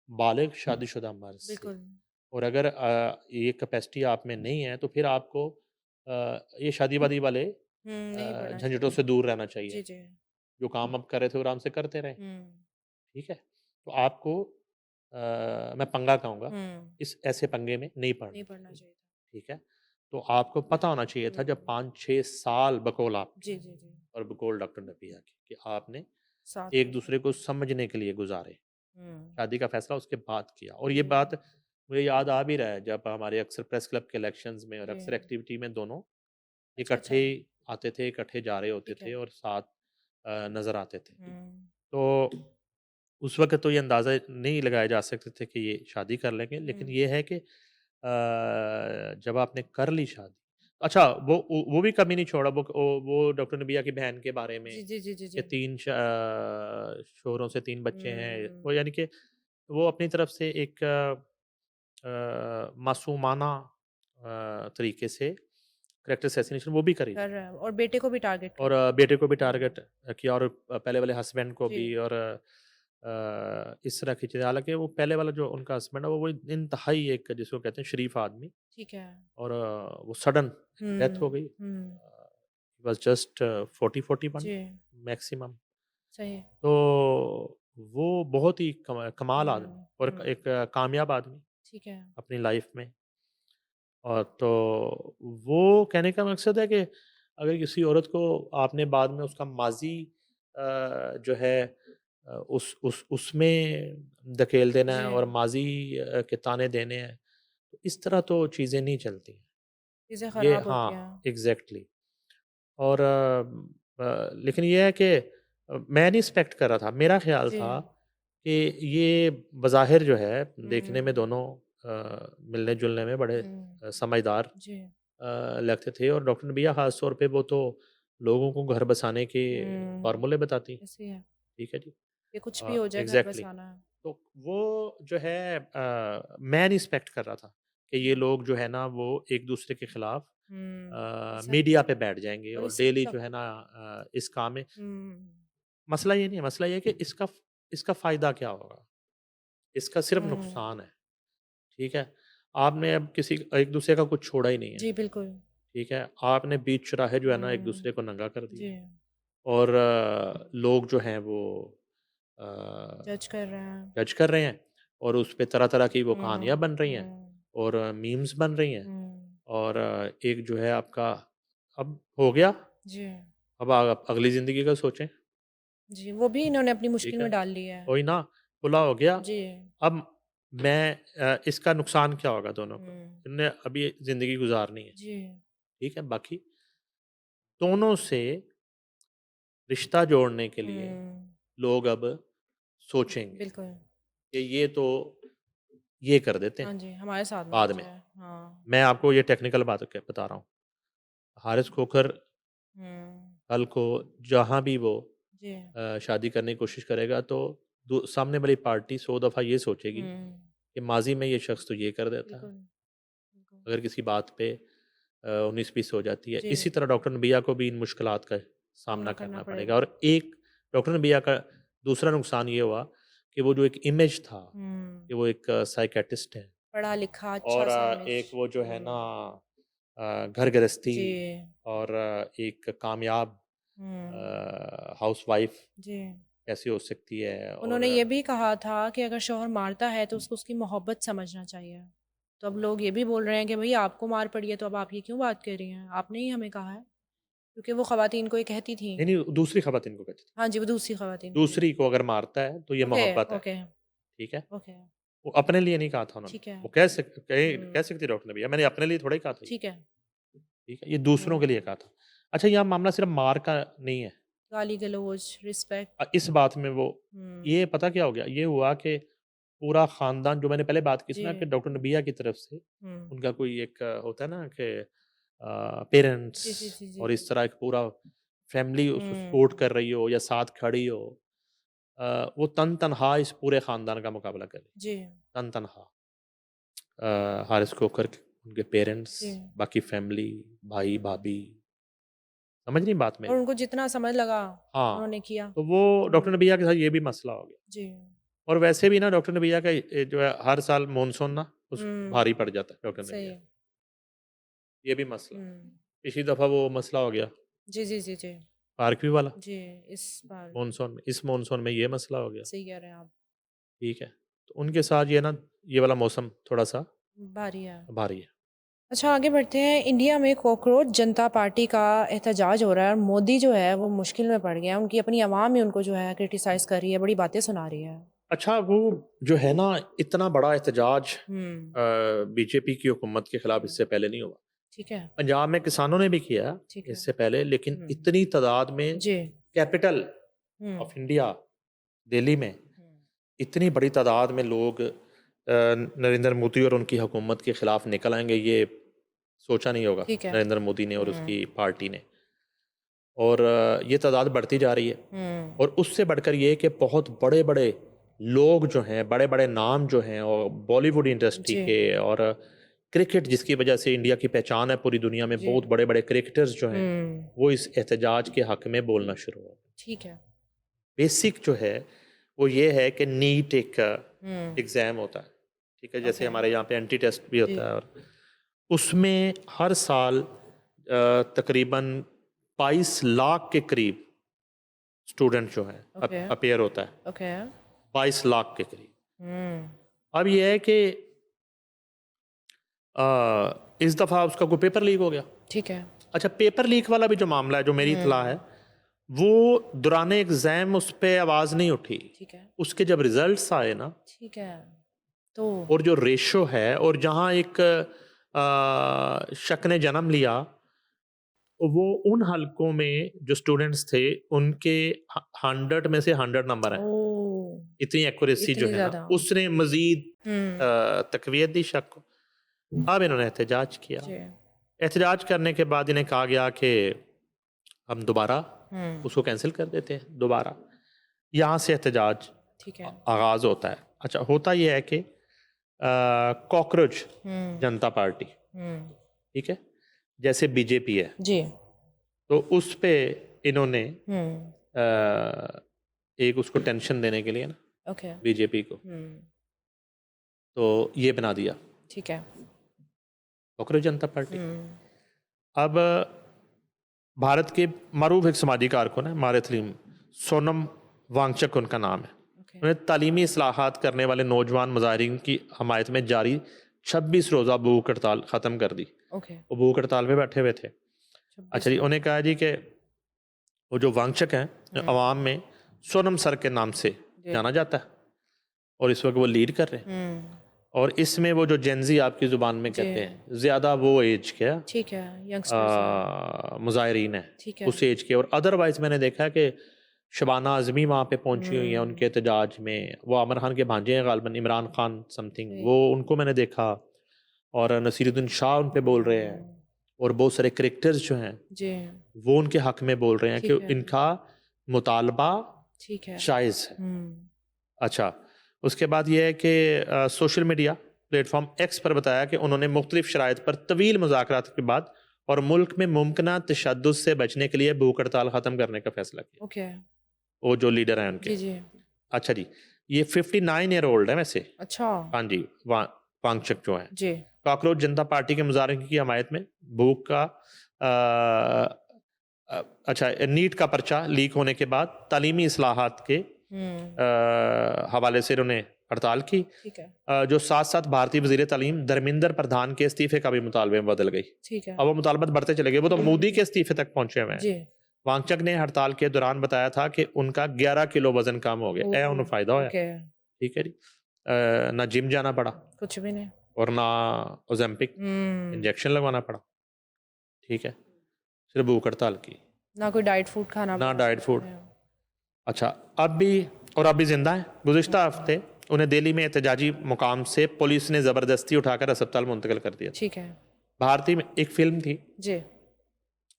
बालिग शादीशुदा मर्द से। बिल्कुल। और अगर ये कैपेसिटी आप में नहीं है, तो फिर आपको ये शादी-वादी वाले हुँ, नहीं पढ़ना झंझटों चाहिए। से दूर रहना जी, चाहिए। जी। जो काम आप कर रहे थे, वो आराम से करते रहें, हुँ, ठीक है? तो आपको मैं पंगा कहूँगा, हुँ, इस ऐसे पंगे में नहीं पड़ना नहीं पढ़ना चाहिए, चाहिए था। ठीक है? तो आपको पता होना चाहिए था जब हुँ, 5-6 साल बकौल आपके जी, जी, जी, और बकौल डॉक्टर नबिया की, कि आपने साथ में थे। एक-दूसरे को समझने के लिए गुज़ारे। हुँ, शादी का फ़ैसला उसके बाद किया, और जी, ये जी, बात मुझे याद आ भी रहा है जब हमारे अक्सर प्रेस क्लब के इलेक्शंस में और जी। अक्सर एक्टिविटी में दोनों अच्छा, इकट्ठे अच्छा, आते थे, इकट्ठे जा रहे होते ठीक है। थे और साथ नज़र आते थे। हुँ, तो उस वक़्त तो ये अंदाज़ा नहीं लगाए जा सकते थे कि ये शादी कर लेंगे, लेकिन हुँ, ये है कि जब आपने कर ली शादी, अच्छा वो भी कमी नहीं छोड़ा, वो डॉक्टर नबिया की बहन के बारे में जी, जी, जी, जी, कि जी। 3 शौहरों से 3 बच्चे हैं, हुँ, वो यानी कि वो अपनी तरफ से एक मासूमाना तरीके से करैक्टर असैसिनेशन वो भी करी कर थी, रहा है और बेटे को भी टारगेट और करके। बेटे को भी टारगेट हुँ, किया, और पहले वाले हस्बैंड को जी, भी, और इस तरह की चीज़ें, हालाँकि वो पहले वाला जो उनका हस्बैंड है वो इंतहाई एक जिसको कहते हैं शरीफ आदमी, ठीक है। और वो सडन डेथ हो हुँ, गई। हुँ, वाज़ जस्ट 40-41 जी, मैक्सिमम। सही। तो वो बहुत ही कमाल आदमी हुँ, और हुँ, एक कामयाब आदमी ठीक है। अपनी लाइफ़ में। और तो वो कहने का मकसद है कि अगर किसी औरत को आपने बाद में उसका माज़ी जो है उसमें धकेल देना जी, है और माज़ी के ताने देने हैं, तो इस तरह तो चीज़ें नहीं चलती हैं। चीज़ें ये खराब होती हैं। हाँ, एग्ज़ैक्टली। और लेकिन ये है कि मैं नहीं एक्सपेक्ट कर रहा था। मेरा ख़्याल जी, था कि ये बज़ाहिर जो है देखने में हुँ, दोनों मिलने-जुलने में बड़े हुँ, समझदार जी, लगते थे, और डॉक्टर नबिया ख़ास तौर पे वो तो लोगों को घर बसाने के हुँ, फ़ॉर्मूले बताती, ऐसे ही है ठीक है जी। कि कुछ भी हो जाए घर एग्ज़ैक्टली। बसाना है। तो वो जो है मैं नहीं एक्सपेक्ट कर रहा था कि ये लोग जो है ना वो एक दूसरे के खिलाफ ऐसा मीडिया पे बैठ जाएंगे और और इससे डेली मतलब जो है ना इस काम में हुँ, मसला ये नहीं है, मसला ये है कि इसका इसका फ़ायदा क्या होगा? इसका सिर्फ़ हुँ। नुकसान है, ठीक है? आपने अब किसी एक दूसरे का कुछ छोड़ा ही नहीं है, जी, बिल्कुल। ठीक है? आपने बीच चौराहे जो है ना एक हुँ, दूसरे को नंगा कर जी, दिया और लोग जो हैं वो अ, जज कर रहे हैं। जज कर रहे हैं और उस पे तरह-तरह की वो कहानियाँ हुँ, बन रही हैं हुँ, और मीम्स बन रही हैं हुँ, और एक जो है आपका अब हो गया, जी, अब आप अगली ज़िंदगी का सोचें, जी, वो भी इन्होंने अपनी ठीक मुश्किल है? में डाल लिया है। वही ना, खुला हो गया। जी, अब मैं इसका नुकसान क्या होगा दोनों को? हुँ, इनने अभी ज़िंदगी गुज़ारनी है, जी, ठीक है? बाकी दोनों से रिश्ता जोड़ने के लिए हुँ, लोग अब सोचेंगे बिल्कुल। कि ये तो ये कर देते हाँ हैं जी, हमारे साथ ना हो बाद में। जाए। हाँ, मैं आपको ये टेक्निकल बात क बता रहा हूँ। हारिस खोखर हुँ, कल को जहाँ भी वो जी, शादी करने की कोशिश करेगा तो सामने वाली पार्टी 100 दफ़ा ये सोचेगी हुँ, कि माजी में ये शख्स तो ये कर देता है बिल्कुल, बिल्कुल। अगर किसी बात पे 19-20 हो जाती है। जी, इसी तरह डॉक्टर नबिया को भी इन मुश्किलात का सामना सामना करना करना पड़ेगा पड़ेगा। और एक डॉक्टर नबिया का दूसरा नुकसान ये हुआ कि वो जो एक इमेज था हुँ, कि वो एक साइकियाट्रिस्ट हैं पढ़ा-लिखा और अच्छा-सा इमेज। एक वो जो है ना हुँ, घर गृहस्थी जी, और एक कामयाब हुँ, हाउसवाइफ जी। कैसे हो सकती है और उन्होंने ये भी कहा था कि अगर शौहर मारता है तो उसको उसकी मोहब्बत समझना चाहिए। तो अब लोग ये भी बोल रहे हैं कि भई आपको मार पड़ी है तो अब आप ये क्यों बात कर रही हैं? आपने ही हमें कहा है। क्योंकि वो ख़वातीन को ये कहती थीं। नहीं, नहीं दूसरी ख़वातीन को कहती थी। हाँ जी, वो दूसरी ख़वातीन को। दूसरी को अगर मारता है तो ये ओके, मोहब्बत है, ओके, ठीक है? ओके। वो अपने लिए नहीं कहा था उन्होंने। ठीक है। वो कह हुँ, सकती है डॉक्टर नबिया, मैंने अपने लिए थोड़ा ही कहा था ये, ठीक है। ठीक है? ये दूसरों के लिए हुँ, कहा था। अच्छा यहाँ मामला सिर्फ़ मार का नहीं है। गाली-गलौज, रिस्पेक्ट। इस बात में वो हुँ, ये पता क्या हो गया? ये हुआ कि पूरा ख़ानदान जो मैंने पहले बात की थी जी। ना कि डॉक्टर नबिया की तरफ से हुँ। उनका कोई एक होता है ना कि पेरेंट्स जी, जी, जी, जी। और इस तरह एक पूरा फैमिली उसको सपोर्ट हुँ, कर रही हो या साथ खड़ी हो वो तन-तनहा इस पूरे ख़ानदान का मुकाबला कर रही, जी, तन-तनहा। हारिस कोकर के उनके पेरेंट्स, जी। बाकी फैमिली, भाई-भाभी, समझ रही हैं बात और मेरी? उनको जितना समझ लगा, हाँ, उन्होंने किया। तो वो डॉक्टर हुँ, नबिया के साथ ये भी मसला हो गया। जी। और वैसे भी ना डॉक्टर नबिया का जो है हर साल मानसून ना उस भारी हुँ, पड़ जाता है डॉक्टर नबिया सही। का। ये भी मसला। हुँ। पिछली दफ़ा वो मसला हो गया जी, जी, जी, जी। पार्कवी वाला जी, इस बार मानसून में। इस मानसून में ये मसला हो गया, सही कह रहे हैं आप। ठीक है? तो उनके साथ ये ना ये वाला मौसम थोड़ा-सा भारी है। भारी है। अच्छा आगे बढ़ते हैं। इंडिया में कॉकरोच जनता पार्टी का एहतजाज हो रहा है और मोदी जो है वो मुश्किल में पड़ गए हैं। उनकी अपनी आवाम ही उनको जो है क्रिटिसाइज़ कर रही है, बड़ी बातें सुना रही है। अच्छा वो जो है ना इतना बड़ा एहतजाज हुँ, बीजेपी की हुकूमत के खिलाफ हुँ। इससे पहले नहीं हुआ। ठीक है, पंजाब में किसानों ने भी किया ठीक है। इससे पहले लेकिन हुँ। इतनी तादाद में जी। कैपिटल हुँ, ऑफ इंडिया दिल्ली में हुँ। इतनी बड़ी तादाद में लोग नरेंद्र मोदी और उनकी हुकूमत के खिलाफ निकल आएंगे ये सोचा नहीं होगा ठीक है। नरेंद्र मोदी ने और हुँ, उसकी पार्टी ने और ये तादाद बढ़ती जा रही है हुँ। और उससे बढ़कर ये कि बहुत बड़े बड़े लोग जो हैं बड़े बड़े नाम जो हैं और बॉलीवुड इंडस्ट्री जी, के और क्रिकेट जिसकी वजह से इंडिया की पहचान है पूरी दुनिया में जी। बहुत बड़े बड़े क्रिकेटर्स जो हैं हुँ, वो इस एहतजाज के हक में बोलना शुरू हो ठीक है। बेसिक जो है वो ये है कि नीट एक हुँ, एग्ज़ाम होता है ठीक है जैसे ओके। हमारे यहाँ पे एंटी टेस्ट भी जी, होता है और उसमें हर साल तकरीबन 22 लाख के करीब स्टूडेंट जो हैं ओके, अपेयर होता है ओके। 22 लाख के करीब हुँ, अब ये है कि इस दफ़ा उसका कोई पेपर लीक हो गया ठीक है। अच्छा पेपर लीक वाला भी जो मामला है जो मेरी इतला है हुँ, वो दौरान एग्ज़ाम उस पर आवाज़ नहीं उठी ठीक है, उसके जब रिजल्ट्स आए ना ठीक है। तो और जो रेशो है और जहाँ एक शक ने जन्म लिया वो उन हलकों में जो स्टूडेंट्स थे उनके 100 में से 100 नंबर हैं ओह! इतनी एक्यूरेसी जो इतनी है ना ज़्यादा। उसने मजीद हुँ, तकवीत दी शक को अब इन्होंने एहतजाज किया जी। एहतजाज करने के बाद इन्हें कहा गया कि हम दोबारा हुँ, उसको कैंसिल कर देते हैं दोबारा यहाँ से एहतजाज ठीक है। आगाज़ होता है अच्छा, होता ये है कि कॉकरोच हम्म जनता पार्टी, हम्म ठीक है, जैसे बीजेपी है, जी तो उस पे इन्होंने हम्म एक उसको टेंशन देने के लिए ना, ओके बीजेपी को, तो ये बना दिया ठीक है कॉकरोच जनता पार्टी। हम्म अब भारत के मरूफ एक समाजी कारकुन है मारेथलीम, सोनम वांगचक उनका नाम है। ओके उन्हें तालीमी इस्लाहात करने वाले नौजवान मुजाहिरीन की हमायत में जारी 26 रोज़ा भूख हड़ताल ख़त्म कर दी। ओके वो भूख हड़ताल पे बैठे हुए थे। अच्छा 26 जी, उन्हें कहा जी कि वो जो वांगचक हैं, अवाम में सोनम सर के नाम से जी जाना जाता है और इस वक्त वो लीड कर रहे हैं। और इसमें वो जो जेनजी आपकी ज़ुबान में जी कहते हैं, ज़्यादा वो एज के ठीक है यंगस्टर्स हैं मुजाहिरीन है, ठीक है उस एज के। और अदरवाइज मैंने देखा है कि शबाना आज़मी वहाँ पे पहुंची हुई हैं उनके एहतजाज में। वो आमिर खान के भांजे हैं गालिबन, इमरान खान समथिंग, जी वो उनको मैंने देखा। और नसीरुद्दीन शाह उन पे बोल रहे हैं। और बहुत सारे क्रिकेटर्स जो हैं जी वो उनके हक में बोल रहे हैं कि ठीक है इनका मुतालबा ठीक है जायज़ है। अच्छा, उसके बाद ये है कि सोशल मीडिया प्लेटफॉर्म एक्स पर बताया कि उन्होंने मुख्तलिफ शराइत पर तवील मुज़ाकरात के बाद और मुल्क में मुमकिन तशद्दुद से बचने के लिए भूख हड़ताल ख़त्म करने का फैसला किया। ओके वो जो लीडर हैं उनके। जी जी अच्छा जी, ये 59 ईयर ओल्ड है वैसे। अच्छा हाँ जी, वांगचक जो है जी कॉकरोच जनता पार्टी के मुजाहिरीन की हमायत में भूख का अच्छा, नीट का पर्चा लीक होने के बाद तालीमी इस्लाहात के हवाले से उन्होंने हड़ताल की, ठीक है जो साथ साथ भारतीय वजीर तालीम धर्मेंद्र प्रधान के इस्तीफे का भी मुतालबे में बदल गई। ठीक है अब वो मुतालबत बढ़ते चले गए, वो तो मोदी के इस्तीफे तक पहुंचे हुए हैं। जी वांगचक ने हड़ताल के दौरान बताया था कि उनका 11 किलो वजन कम हो गया। ए उन्हें फायदा होया, ओके ठीक है जी। ना जिम जाना पड़ा कुछ भी नहीं और ना ओजेम्पिक इंजेक्शन लगवाना पड़ा, ठीक है, सिर्फ भूख हड़ताल की, ना कोई डाइट फूड खाना ना पड़ा डाइट फूड। अच्छा, अब भी और अब भी जिंदा है। गुज़िश्ता हफ्ते उन्हें दिल्ली में एहतजाजी मुकाम से पुलिस ने ज़बरदस्ती उठाकर अस्पताल मुंतकिल कर दिया। ठीक है भारतीय में एक फिल्म थी, जी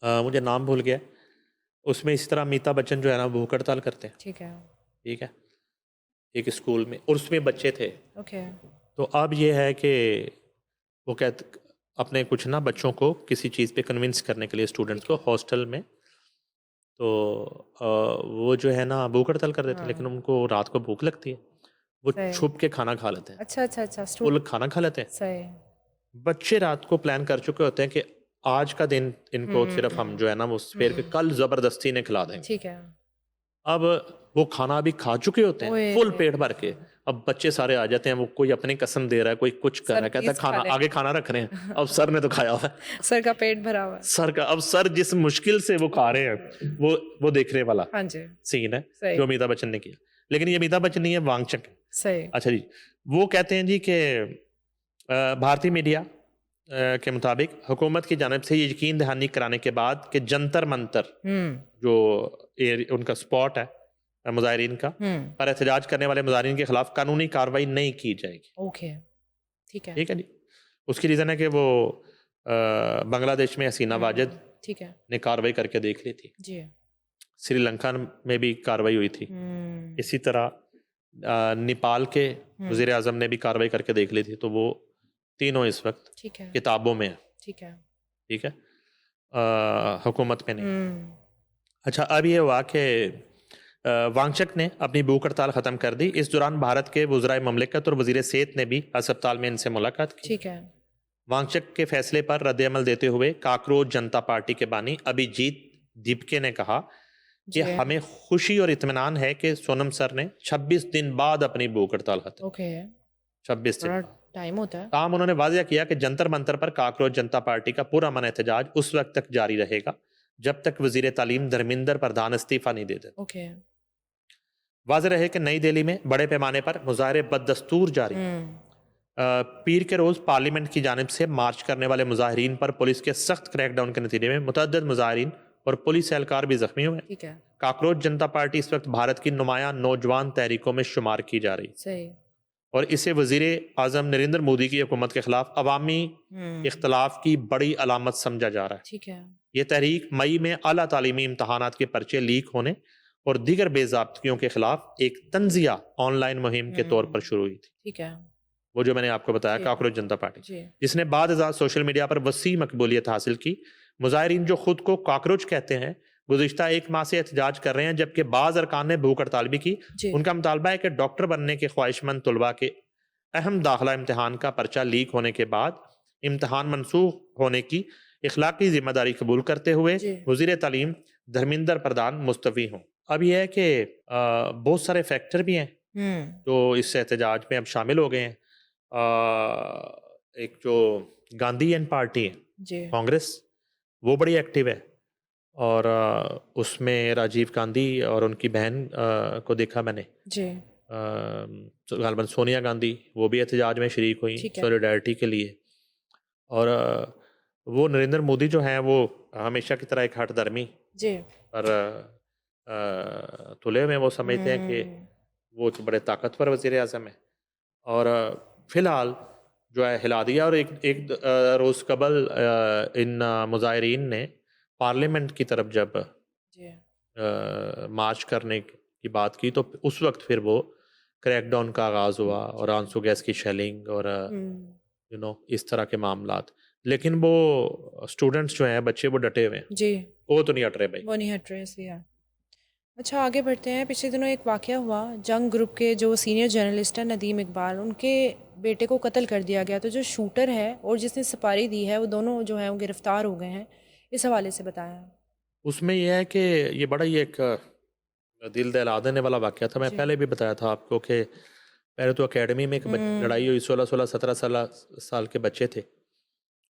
मुझे नाम भूल गया, उसमें इसी तरह अमिताभ बच्चन जो है ना भूख हड़ताल करते हैं, ठीक है ठीक है, एक स्कूल में, और उसमें बच्चे थे। ओके तो अब ये है कि वो कहते अपने कुछ ना बच्चों को किसी चीज़ पे कन्विंस करने के लिए स्टूडेंट्स को हॉस्टल में, तो वो जो है ना भूख हड़ताल कर देते हैं, लेकिन उनको रात को भूख लगती है, वो सही छुप के खाना खा लेते हैं। अच्छा अच्छा अच्छा वो लोग खाना खा लेते हैं। सही बच्चे रात को प्लान कर चुके होते हैं कि आज का दिन इनको सिर्फ हम जो है ना वो सवेर के कल ज़बरदस्ती ने खिला देंगे। ठीक है अब वो खाना अभी खा चुके होते हैं ओए फुल पेट भर के। अब बच्चे सारे आ जाते हैं, वो कोई अपनी कसम दे रहा है, कोई कुछ कर रहा है, कहता है प्लीज खा खाना ले आगे खाना रख रहे हैं। अब सर ने तो खाया हुआ है, सर का पेट भरा हुआ है सर का, अब सर जिस मुश्किल से वो खा रहे हैं वो देखने वाला हाँ जी सीन है सही जो अमिताभ बच्चन ने किया। लेकिन ये अमिताभ बच्चन नहीं है, वांगचक है। सही अच्छा जी, वो कहते हैं जी कि भारतीय मीडिया के मुताबिक हुकूमत की जानब से ये यकीन दहानी कराने के बाद कि जंतर मंतर जो उनका स्पॉट है मुजाहिरीन का, पर एहतजाज करने वाले मुजाहिरीन के खिलाफ कानूनी कार्रवाई नहीं की जाएगी। ओके ठीक है ठीक है जी। उसकी रीज़न है कि वो बांग्लादेश में हसीना वाजिद ठीक है ने कार्रवाई करके देख ली थी, जी श्रीलंका में भी कार्रवाई हुई थी, इसी तरह नेपाल के वज़ीर आज़म ने भी कार्रवाई करके देख ली थी। तो वो तीनों इस वक्त ठीक है किताबों में है, ठीक है ठीक है, हुकूमत में नहीं। अच्छा, अब ये हुआ कि वांगचक ने अपनी भूख हड़ताल ख़त्म कर दी। इस दौरान भारत के वज़राए ममलिकत और वज़ीर सेहत ने भी अस्पताल में इनसे मुलाकात की। ठीक है वांगचक के फैसले पर रद्द-ए-अमल देते हुए कॉकरोच जनता पार्टी के बानी अभिजीत दीपके ने कहा कि जी हमें खुशी और इत्मीनान है कि सोनम सर ने 26 दिन बाद अपनी भूख हड़ताल खत्म, ओके 26 दिन बड़ा बाद। टाइम होता है ताहम उन्होंने वाज़ेह किया कि जंतर मंतर पर कॉकरोच जनता पार्टी का पुरअमन एहतजाज उस वक्त तक जारी रहेगा जब तक वज़ीर तालीम धर्मेंद्र प्रधान इस्तीफा नहीं दे देते। ओके वाज़ेह रहे कि नई दिल्ली में बड़े पैमाने पर मुजाहरे बददस्तूर जारी। पीर के रोज़ पार्लियामेंट की जानिब से मार्च करने वाले मुजाहिरीन पर पुलिस के सख्त क्रैकडाउन के नतीजे में मुतअद्दिद मुजाहिरीन और पुलिस एहलकार भी जख्मी हुए। ठीक है कॉकरोच जनता पार्टी इस वक्त भारत की नुमाया नौजवान तहरीकों में शुमार की जा रही सही और इसे वज़ीर आज़म नरेंद्र मोदी की हुकूमत के खिलाफ अवामी इख्तलाफ की बड़ी अलामत समझा जा रहा है। ठीक है ये तहरीक मई में आला तालीमी इम्तहानात के पर्चे लीक होने और दीगर बेज़ाब्तियों के खिलाफ एक तंजिया ऑनलाइन मुहिम के तौर पर शुरू हुई थी। ठीक है। वो जो मैंने आपको बताया, जी, कॉकरोच जनता पार्टी, जी। जिसने बाद सोशल मीडिया पर वसी मकबूलियत हासिल की। मुजाहिरीन जो खुद को कॉकरोच कहते हैं, गुज़िश्ता 1 माह से एहतजाज कर रहे हैं, जबकि बाज़ अरकान ने भूख हड़ताल भी की। जी। उनका मुतालबा है कि डॉक्टर बनने के ख्वाहिशमंद तलबा के अहम दाखिला इम्तिहान का पर्चा लीक होने के बाद इम्तिहान मनसूख होने की इखलाकी जिम्मेदारी कबूल करते हुए जी। वज़ीर तालीम धर्मेंद्र प्रधान मुस्तफ़ी हों। अब यह है कि बहुत सारे फैक्टर भी हैं हुँ। जो इस एहतजाज में अब शामिल हो गए हैं। एक जो गांधीयन पार्टी है, जी। कांग्रेस, वो बड़ी एक्टिव है और उसमें राजीव गांधी और उनकी बहन को देखा मैंने। जी। गालिबन सोनिया गांधी वो भी एहतजाज में शरीक हुई ठीक है। सॉलिडारिटी के लिए। और वो नरेंद्र मोदी जो हैं वो हमेशा की तरह एक हठधर्मी जी। पर तुले में वो समझते हैं कि हुँ। वो एक बड़े ताकतवर वज़ीर आज़म है। और फ़िलहाल जो है हिला दिया। और एक एक रोज़ कबल इन मुज़ाहिरीन ने पार्लियामेंट की तरफ जब जी। मार्च करने की बात की तो उस वक्त फिर वो क्रैकडाउन का आगाज़ हुआ और आंसू गैस की शेलिंग और हुँ। इस तरह के मामलात। लेकिन वो स्टूडेंट्स जो हैं, बच्चे, वो डटे हुए हैं, जी। वो तो नहीं हट रहे भाई। वो नहीं हट रहे इसलिए। अच्छा, आगे बढ़ते हैं। पिछले दिनों एक वाक़या हुआ, जंग ग्रुप के जो सीनियर जर्नलिस्ट हैं नदीम इकबाल, उनके बेटे को कत्ल कर दिया गया। तो जो शूटर है और जिसने सुपारी दी है, वो दोनों जो हैं वो गिरफ़्तार हो गए हैं। इस हवाले से बताएँ। उसमें ये है कि ये बड़ा ही एक दिल दहला देने वाला वाक़या था। मैं जी। पहले भी बताया था आपको कि पहले तो अकेडमी में एक लड़ाई हुँ। हुई, 16-16, 17 साल के बच्चे थे।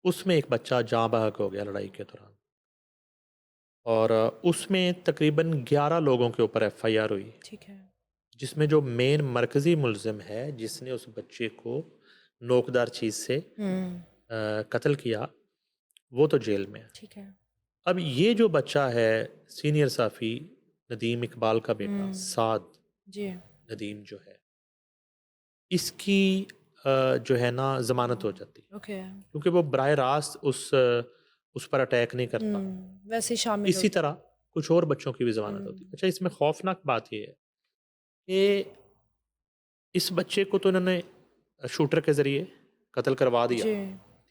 उसमें एक बच्चा जाँ बहक हो गया लड़ाई के दौरान। और उसमें तकरीबन 11 लोगों के ऊपर एफआईआर हुई, ठीक है। जिसमें जो मेन मरकज़ी मुलज़िम है, जिसने उस बच्चे को नोकदार चीज़ से हुँ। कत्ल किया, वो तो जेल में है। ठीक है। अब ये जो बच्चा है, सीनियर सहाफ़ी नदीम इकबाल का बेटा हुँ। साद जी। नदीम जो है, इसकी जो है ना ज़मानत हो जाती है, ओके। क्योंकि वो बराह रास्त उस पर अटैक नहीं करता। वैसे ही शामिल हो इसी गया। तरह कुछ और बच्चों की भी ज़मानत होती है। हुँ। अच्छा, इसमें खौफनाक बात ये है कि इस बच्चे को तो इन्होंने शूटर के ज़रिए कत्ल करवा दिया, जी।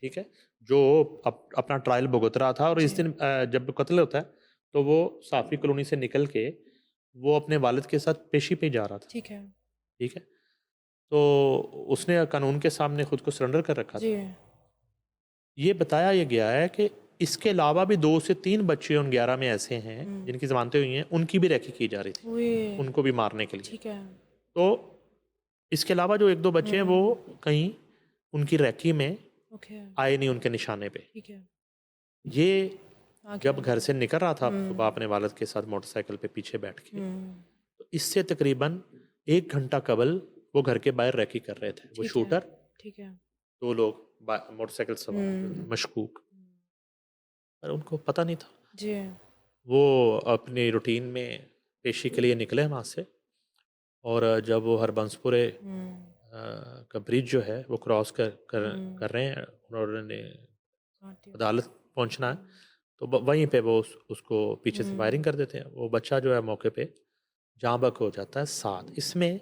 ठीक है? जो अपना ट्रायल भुगत रहा था। और इस जी। दिन जब कत्ल होता है, तो वो साफ़ी कॉलोनी से निकल के वो अपने वालिद के साथ पेशी पे जा रहा था, ठीक है। ठीक है? तो उसने कानून के सामने खुद को सरेंडर कर रखा जी। था। ये बताया ये गया है कि इसके अलावा भी 2 से 3 बच्चे उन 11 में ऐसे हैं हुँ। जिनकी ज़मानतें हुई हैं, उनकी भी रेकी की जा रही थी, ओए! उनको भी मारने के लिए। ठीक है। तो इसके अलावा जो 1-2 बच्चे हैं, वो हुँ। कहीं उनकी रेकी में ओके। आए नहीं उनके निशाने पे। ठीक है। ये आगे जब घर बढ़िए। से निकल रहा था सुबह हुँ। अपने वालिद के साथ मोटरसाइकिल पे पीछे बैठ के, हुँ। तो इससे तकरीबन 1 घंटा कबल वो घर के बाहर रेकी कर रहे थे। वो ठीक है। शूटर, ठीक है। 2 लोग मोटरसाइकिल सवार जो थे, हुँ। मशकूक, पर उनको पता नहीं था। जी। वो अपनी रूटीन में पेशी के लिए निकले वहाँ से। और जब वो हरबंसपुरे हुँ। का ब्रिज जो है वो क्रॉस हुँ। कर रहे हैं और उन्होंने आती हूँ। अदालत पहुंचना है, हुँ। तो वहीं पे वो उसको पीछे से फायरिंग हुँ। कर देते हैं। वो बच्चा जो है मौके पे जाँ बहक हो जाता है। साथ इसमें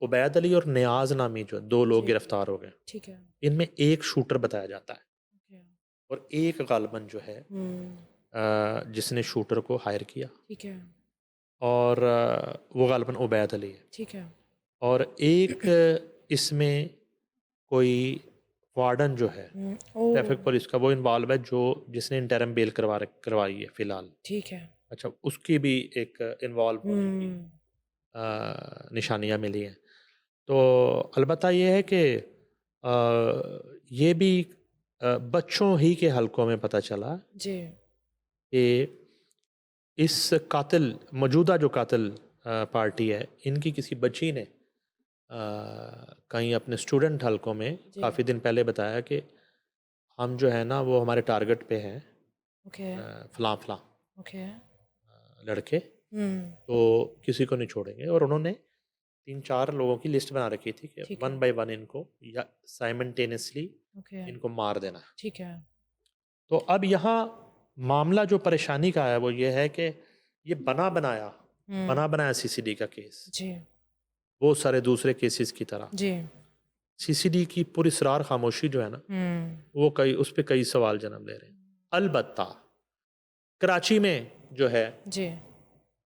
उबैद अली और नियाज नामी जो 2 लोग जी। गिरफ्तार हो गए। ठीक है। इनमें एक शूटर बताया जाता है ओके। और एक गालिबन जो है हुँ। जिसने शूटर को हायर किया। ठीक है। और वो गालिबन उबैद अली है। ठीक है। और एक इसमें कोई वार्डन जो है ओह! ट्रैफिक पुलिस का, वो इन्वॉल्व है, जो जिसने इंटरम बेल करवाई है फ़िलहाल। ठीक है। अच्छा, उसकी भी एक इन्वॉल्व होने की हुँ। निशानियाँ मिली हैं। तो अलबत्ता ये है कि ये भी बच्चों ही के हलकों में पता चला जी। कि इस कातिल, मौजूदा जो कातिल पार्टी है, इनकी किसी बच्ची ने कहीं अपने स्टूडेंट हलकों में जी। काफ़ी दिन पहले बताया कि हम जो है ना वो हमारे टारगेट पे हैं, ओके। फ़लाँ फ़लाँ ओके। लड़के, हुँ। तो किसी को नहीं छोड़ेंगे। और उन्होंने 3-4 लोगों की लिस्ट बना रखी थी कि ठीक है। 1 बाय 1 इनको या साइमल्टेनियसली ओके। इनको मार देना है। ठीक है। तो अब यहाँ मामला जो परेशानी का है वो ये है कि ये बना बनाया बना बनाया सीसीडी का केस, जी बहुत सारे दूसरे केसेस की तरह जी सीसीडी की पूरी सरार खामोशी जो है ना, वो उस पर कई सवाल जन्म ले रहे हैं। अलबत्ता कराची में जो है जी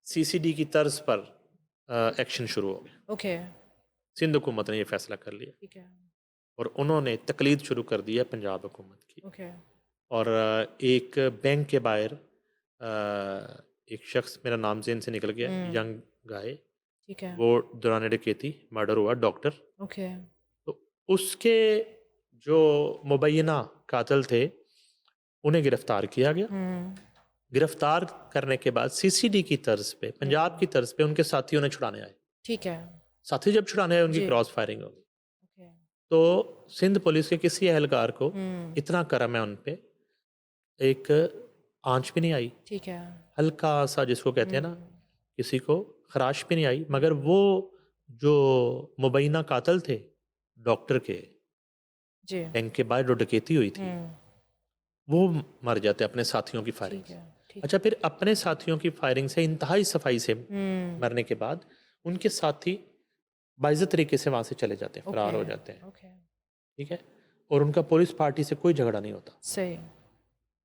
सीसीडी की तर्ज पर एक्शन शुरू हो गया। ओके सिंध हुकूमत ने ये फैसला कर लिया ठीक है और उन्होंने तकलीद शुरू कर दी है पंजाब हुकूमत की। ओके और एक बैंक के बाहर एक शख्स, मेरा नाम ज़हन से निकल गया, यंग गाय, ठीक है वो दौरान डकैती मर्डर हुआ, डॉक्टर। ओके तो उसके जो मुबैना कातिल थे उन्हें गिरफ्तार किया गया। गिरफ्तार करने के बाद सीसीडी की तर्ज पे, पंजाब की तर्ज पे उनके साथियों ने छुड़ाने आए। ठीक है साथी जब छुड़ाने आए उनकी जी क्रॉस फायरिंग हो गई। ओके तो सिंध पुलिस के किसी एहलकार को इतना करम है उन पे, एक आंच भी नहीं आई, ठीक है हल्का सा जिसको कहते हैं ना, किसी को खराश भी नहीं आई। मगर वो जो मुबैना कातिल थे डॉक्टर के, जी बैंक के बाहर जो डकैती हुई थी, वो मर जाते अपने साथियों की फायरिंग ठीक से। है ठीक अच्छा, फिर अपने साथियों की फायरिंग से इंतहाई सफाई से मरने के बाद उनके साथी बाइज्जत तरीके से वहाँ से चले जाते हैं, फरार हो जाते हैं। ओके ठीक है, और उनका पुलिस पार्टी से कोई झगड़ा नहीं होता। सही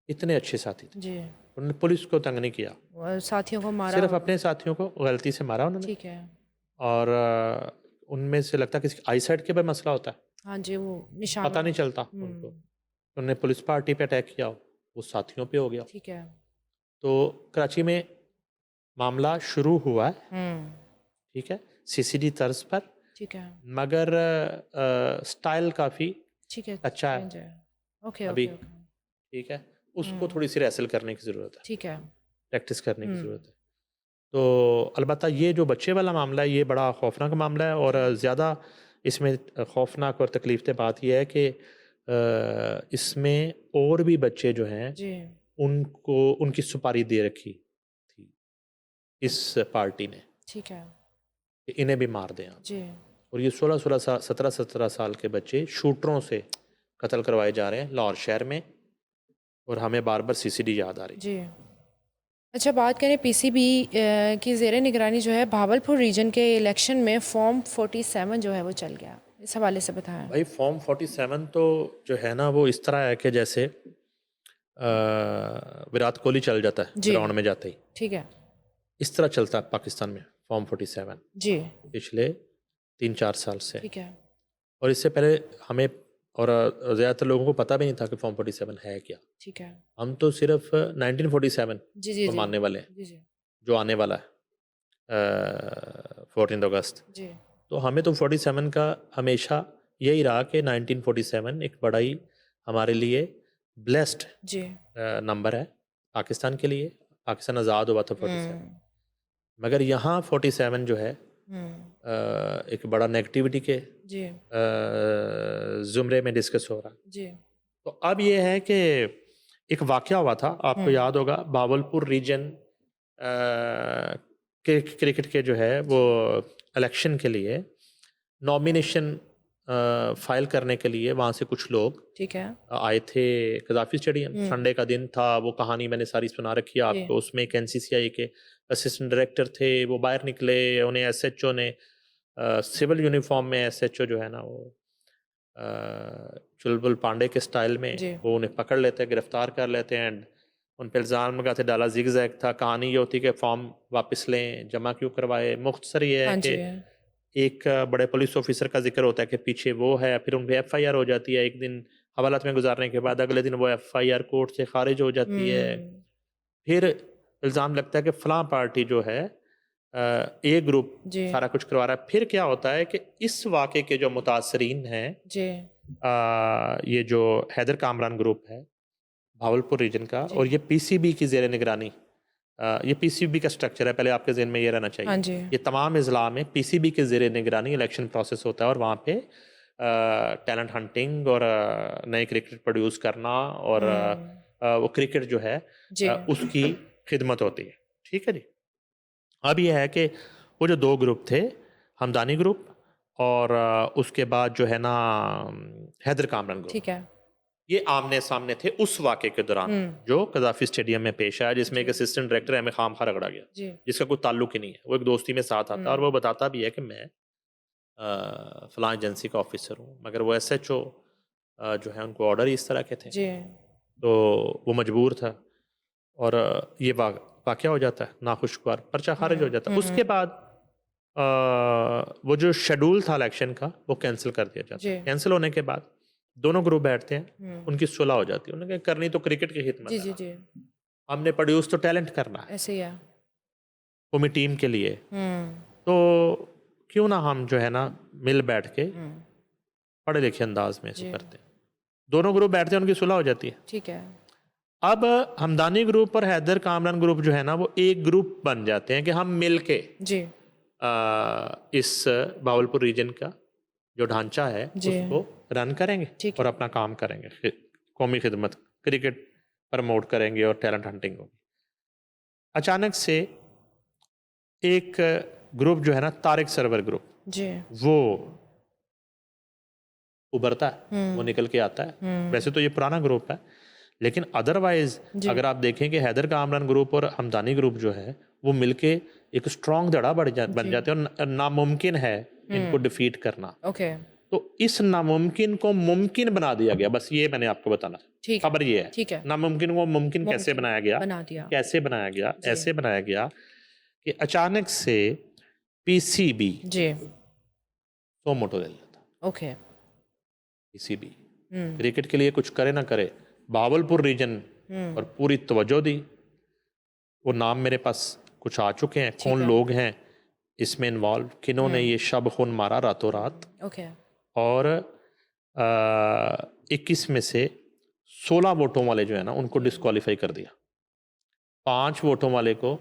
इतने अच्छे साथी थे, जी उन्होंने पुलिस को तंग नहीं किया, और साथियों को मारा सिर्फ अपने साथियों को गलती से मारा उन्होंने। ठीक है और उनमें से लगता है किसी आई साइड के भी मसला होता है, हाँ जी वो निशान पता नहीं चलता उनको। उन्होंने पुलिस पार्टी पे अटैक किया, वो साथियों पे हो गया। ठीक है तो कराची में मामला शुरू हुआ है, ठीक है, सीसीडी तर्ज पर, ठीक है मगर स्टाइल काफ़ी ठीक है अच्छा है change ओके अभी। ओके ओके ठीक है, उसको थोड़ी सी रेसल करने की ज़रूरत है, ठीक है प्रैक्टिस करने की ज़रूरत है। तो अलबत्ता ये जो बच्चे वाला मामला है, ये बड़ा खौफनाक मामला है। और ज़्यादा इसमें खौफनाक और तकलीफ बात यह है कि इसमें और भी बच्चे जो हैं जी उनको उनकी सुपारी दे रखी थी इस पार्टी ने ठीक है कि इन्हें भी मार दें आप। जी और ये 16-16 साल 17-17 साल के बच्चे शूटरों से कत्ल करवाए जा रहे हैं लाहौर शहर में, और हमें बार बार सीसीडी याद आ रही है। जी अच्छा बात करें पीसीबी की ज़ेर निगरानी जो है भावलपुर रीजन के इलेक्शन में फॉर्म 47 जो है वो चल गया, इस हवाले से बताएं। भाई फॉर्म 47 तो जो है ना, वो इस तरह है कि जैसे विराट कोहली चल जाता है जी ग्राउंड में जाते ही, ठीक है इस तरह चलता है पाकिस्तान में फॉर्म 47 जी पिछले 3-4 साल से। ठीक है और इससे पहले हमें और ज़्यादातर लोगों को पता भी नहीं था कि फॉर्म 47 है क्या। ठीक है हम तो सिर्फ 1947 जी जी को जी मानने वाले हैं, जी जी जो आने वाला है 14 अगस्त। जी तो हमें तो 47 का हमेशा यही रहा कि 1947 एक बड़ा ही हमारे लिए ब्लेस्ड जी नंबर है पाकिस्तान के लिए। पाकिस्तान आज़ाद हुआ था 47, मगर यहाँ 47 जो है एक बड़ा नेगेटिविटी के जी ज़ुमरे में डिस्कस हो रहा है। जी तो अब ये है कि एक वाक़या हुआ था, आपको याद होगा, भावलपुर रीजन के क्रिकेट के जो है वो इलेक्शन के लिए नॉमिनेशन फाइल करने के लिए वहाँ से कुछ लोग ठीक है आए थे कदाफी स्टेडियम। संडे का दिन था, वो कहानी मैंने सारी सुना रखी है आपको। उसमें एक एनसीसीआई के असिस्टेंट डायरेक्टर थे, वो बाहर निकले, उन्हें एसएचओ ने सिविल यूनिफॉर्म में, एसएचओ जो है ना वो चुलबुल पांडे के स्टाइल में, वो उन्हें पकड़ लेते हैं, गिरफ्तार कर लेते हैं एंड उन पर इल्ज़ाम लगाते, डाला जिग जैग था। कहानी ये होती कि फॉर्म वापस लें, जमा क्यों करवाए। मुख्तसर ये है कि एक बड़े पुलिस ऑफिसर का जिक्र होता है कि पीछे वो है, फिर उन पर FIR हो जाती है। एक दिन हवालात में गुजारने के बाद अगले दिन वो FIR कोर्ट से खारिज हो जाती है। फिर इल्ज़ाम लगता है कि फ़लाँ पार्टी जो है ए ग्रुप सारा कुछ करवा रहा है। फिर क्या होता है कि इस वाक़े के जो मुतासरीन हैं, ये जो हैदर कामरान ग्रुप है भावलपुर रीजन का, और ये PCB की ज़ेर निगरानी, ये PCB का स्ट्रक्चर है, पहले आपके ज़हन में ये रहना चाहिए। ये तमाम अज़ला में PCB के ज़ेर निगरानी इलेक्शन प्रोसेस होता है, और वहाँ पे टैलेंट हंटिंग और नए क्रिकेट प्रोड्यूस करना और वो क्रिकेट जो है उसकी खिदमत होती है। ठीक है जी। अब ये है कि वो जो 2 ग्रुप थे, हमदानी ग्रुप और उसके बाद जो है ना हैदर कामरान ग्रुप, ठीक है, ये आमने सामने थे उस वाक़े के दौरान जो कज़ाफ़ी स्टेडियम में पेश आया, जिसमें एक असिस्टेंट डायरेक्टर है, हमें खामखा रगड़ा गया, जी जिसका कोई ताल्लुक ही नहीं है। वो एक दोस्ती में साथ आता है और वो बताता भी है कि मैं फ़लाँ एजेंसी का ऑफ़िसर हूँ, मगर वो एसएचओ जो है उनको ऑर्डर ही इस तरह के थे, जी तो वो मजबूर था और ये वाक़या हो जाता है, नाखुशगवार, पर्चा ख़ारिज हो जाता है। उसके बाद वो जो शेड्यूल था इलेक्शन का, वो कैंसिल कर दिया जाता जी है। कैंसिल होने के बाद दोनों ग्रुप बैठते हैं, उनकी सुलह हो जाती है। उन्होंने कहा करनी तो क्रिकेट की खिदमत जी है जी ना, जी हमने प्रोड्यूस तो टैलेंट करना है ऐसे ही है कौमी टीम के लिए, तो क्यों ना हम जो है ना मिल बैठ के पढ़े लिखे अंदाज में इसको जी करते हैं। दोनों ग्रुप बैठते हैं, उनकी सुलह हो जाती है। ठीक है अब हमदानी ग्रुप और हैदर कामरान ग्रुप जो है ना वो एक ग्रुप बन जाते हैं कि हम मिल के जी इस बावलपुर रीजन का जो ढांचा है जी उसको रन करेंगे ठीक और है अपना काम करेंगे, कौमी खिदमत, क्रिकेट प्रमोट करेंगे और टैलेंट हंटिंग होगी। अचानक से एक ग्रुप जो है ना तारिक सरवर ग्रुप, जी वो उभरता है, वो निकल के आता है। वैसे तो ये पुराना ग्रुप है, लेकिन अदरवाइज जी अगर आप देखें कि हैदर कामरान ग्रुप और हमदानी ग्रुप जो है वो मिलके एक स्ट्रॉन्ग धड़ा बन जी जाते हैं और नामुमकिन है इनको डिफीट करना। ओके तो इस नामुमकिन को मुमकिन बना दिया गया, बस ये मैंने आपको बताना। ठीक है खबर ये है, ठीक है नामुमकिन को मुमकिन कैसे मुमकिन बनाया गया, बना दिया कैसे बनाया गया, जी ऐसे बनाया गया कि अचानक से पीसीबी जी 100 मोटो ले लेता। ओके पीसीबी क्रिकेट के लिए कुछ करे ना करे, बावलपुर रीजन और पूरी तवज्जो दी। वो नाम मेरे पास कुछ आ चुके हैं, ठीक कौन है लोग हैं इसमें इन्वॉल्व, किन्हों ने ये शब खून मारा रातों रात। ओके और 21 में से 16 वोटों वाले जो है ना उनको डिस्क्वालीफाई कर दिया, 5 वोटों वाले को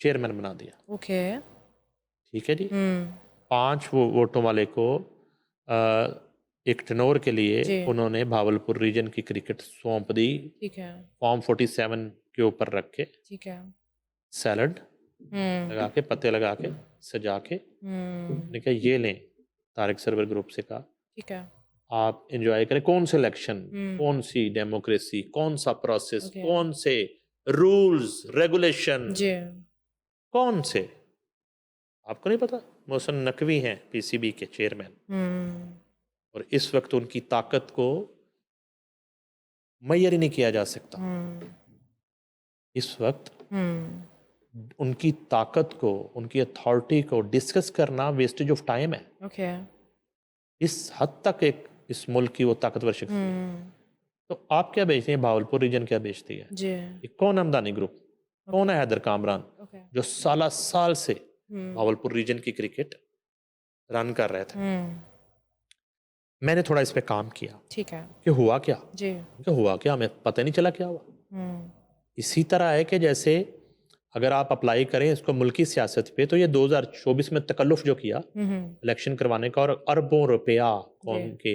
चेयरमैन बना दिया। ओके ठीक है जी, 5 वोटों वाले को एक टेनोर के लिए जी उन्होंने भावलपुर रीजन की क्रिकेट सौंप दी, ठीक है फॉर्म 47 के ऊपर रख के, ठीक है सैलड लगा के, पत्ते लगा के, सजा के, ने कहा ये लें, तारिक सरवर ग्रुप से कहा ठीक है आप एंजॉय करें। कौन से इलेक्शन, कौन सी डेमोक्रेसी, कौन सा प्रोसेस, ओके कौन से रूल्स रेगुलेशन, जी कौन से, आपको नहीं पता। मोहसिन नकवी हैं पीसीबी के चेयरमैन और इस वक्त उनकी ताकत को मैयर ही नहीं किया जा सकता। इस वक्त उनकी ताकत को, उनकी अथॉरिटी को डिस्कस करना वेस्टेज ऑफ टाइम है। ओके इस हद तक एक इस मुल्क की वो ताकतवर शख्सियत। तो आप क्या बेचते हैं, भावलपुर रीजन क्या बेचती है, जी ये कौन है हमदानी ग्रुप, कौन है हैदर कामरान, ओके जो साला साल से भावलपुर रीजन की क्रिकेट रन कर रहे थे। मैंने थोड़ा इस पे काम किया ठीक है कि हुआ क्या, जी कि हुआ क्या, हमें पता नहीं चला क्या हुआ। इसी तरह है कि जैसे अगर आप अप्लाई करें इसको मुल्की सियासत पे, तो ये 2024 में तकल्लुफ जो किया इलेक्शन करवाने का और अरबों रुपया कौम के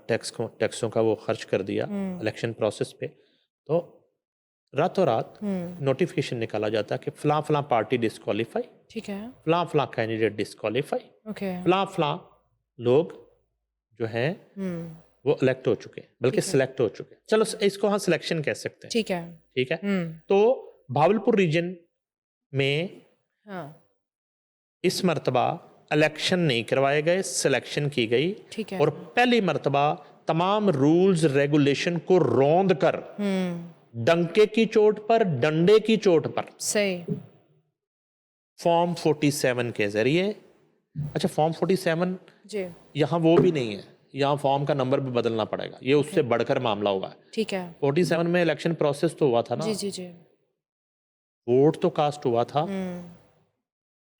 टैक्सों का वो खर्च कर दिया इलेक्शन प्रोसेस पे, तो रातों रात नोटिफिकेशन निकाला जाता है कि फलां फलां पार्टी डिस्क्वालीफाई, ठीक है फलां फलां कैंडिडेट डिस्क्वालीफाई, ओके फलां फलां लोग जो हैं वो इलेक्ट हो चुके हैं, बल्कि सिलेक्ट हो चुके हैं। चलो इसको हाँ सिलेक्शन कह सकते हैं, ठीक है ठीक है। तो भावलपुर रीजन में हाँ इस मर्तबा इलेक्शन नहीं करवाए गए, सिलेक्शन की गई ठीक है और पहली मर्तबा तमाम रूल्स रेगुलेशन को रौंद कर डंके की चोट पर, डंडे की चोट पर, सही फॉर्म 47 के जरिए, अच्छा फॉर्म 47 जी यहाँ वो भी नहीं है, यहाँ फॉर्म का नंबर भी बदलना पड़ेगा, ये उससे बढ़कर मामला हुआ है। ठीक है 47 में इलेक्शन प्रोसेस तो हुआ था ना, जी जी जी वोट तो कास्ट हुआ था,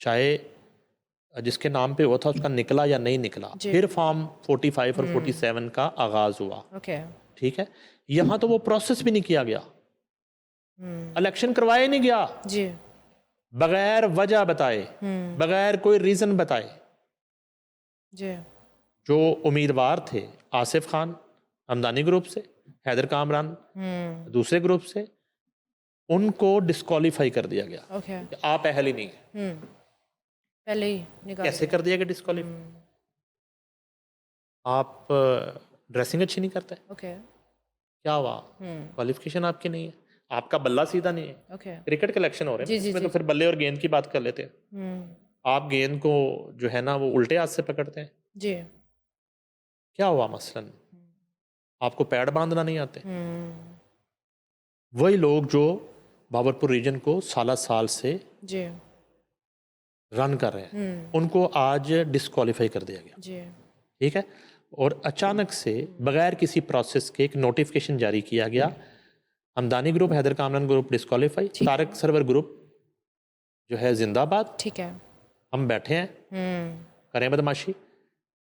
चाहे जिसके नाम पे हुआ था उसका निकला या नहीं निकला, फिर फॉर्म 45 और 47 का आगाज हुआ, ओके ठीक है। यहाँ तो वो प्रोसेस भी नहीं किया गया, इलेक्शन करवाया नहीं गया, जी बगैर वजह बताए, बगैर कोई रीजन बताए। जी जो उम्मीदवार थे, आसिफ खान हमदानी ग्रुप से, हैदर कामरान दूसरे ग्रुप से, उनको डिस्क्वालीफाई कर दिया गया ओके कि आप अहल ही नहीं है। पहले ही निकाल कैसे कर दिया गया डिस्क्वालीफाई? आप ड्रेसिंग अच्छी नहीं करता है, ओके। क्या हुआ? क्वालिफिकेशन आपकी नहीं है, आपका बल्ला सीधा नहीं है। ओके। क्रिकेट कलेक्शन हो रहे हैं जी, ना, जी, इसमें जी, तो फिर जी। बल्ले और गेंद की बात कर लेते हैं। हुँ। आप गेंद को जो है ना वो उल्टे हाथ से पकड़ते हैं, जी। क्या हुआ मसलन? आपको पैड बांधना नहीं आते। हुँ। वही लोग जो बाबरपुर रीजन को साला साल से जी। रन कर रहे हैं, हुँ। उनको आज डिस्क्वालीफाई कर दिया गया, जी। ठीक है। और अचानक से बगैर किसी प्रोसेस के एक नोटिफिकेशन जारी किया गया, Hamdani group, Haider Kamran group disqualify, ठीक है। तारक सरवर ग्रुप जो है जिंदाबाद। ठीक है। हम बैठे हैं, हुँ। करें बदमाशी।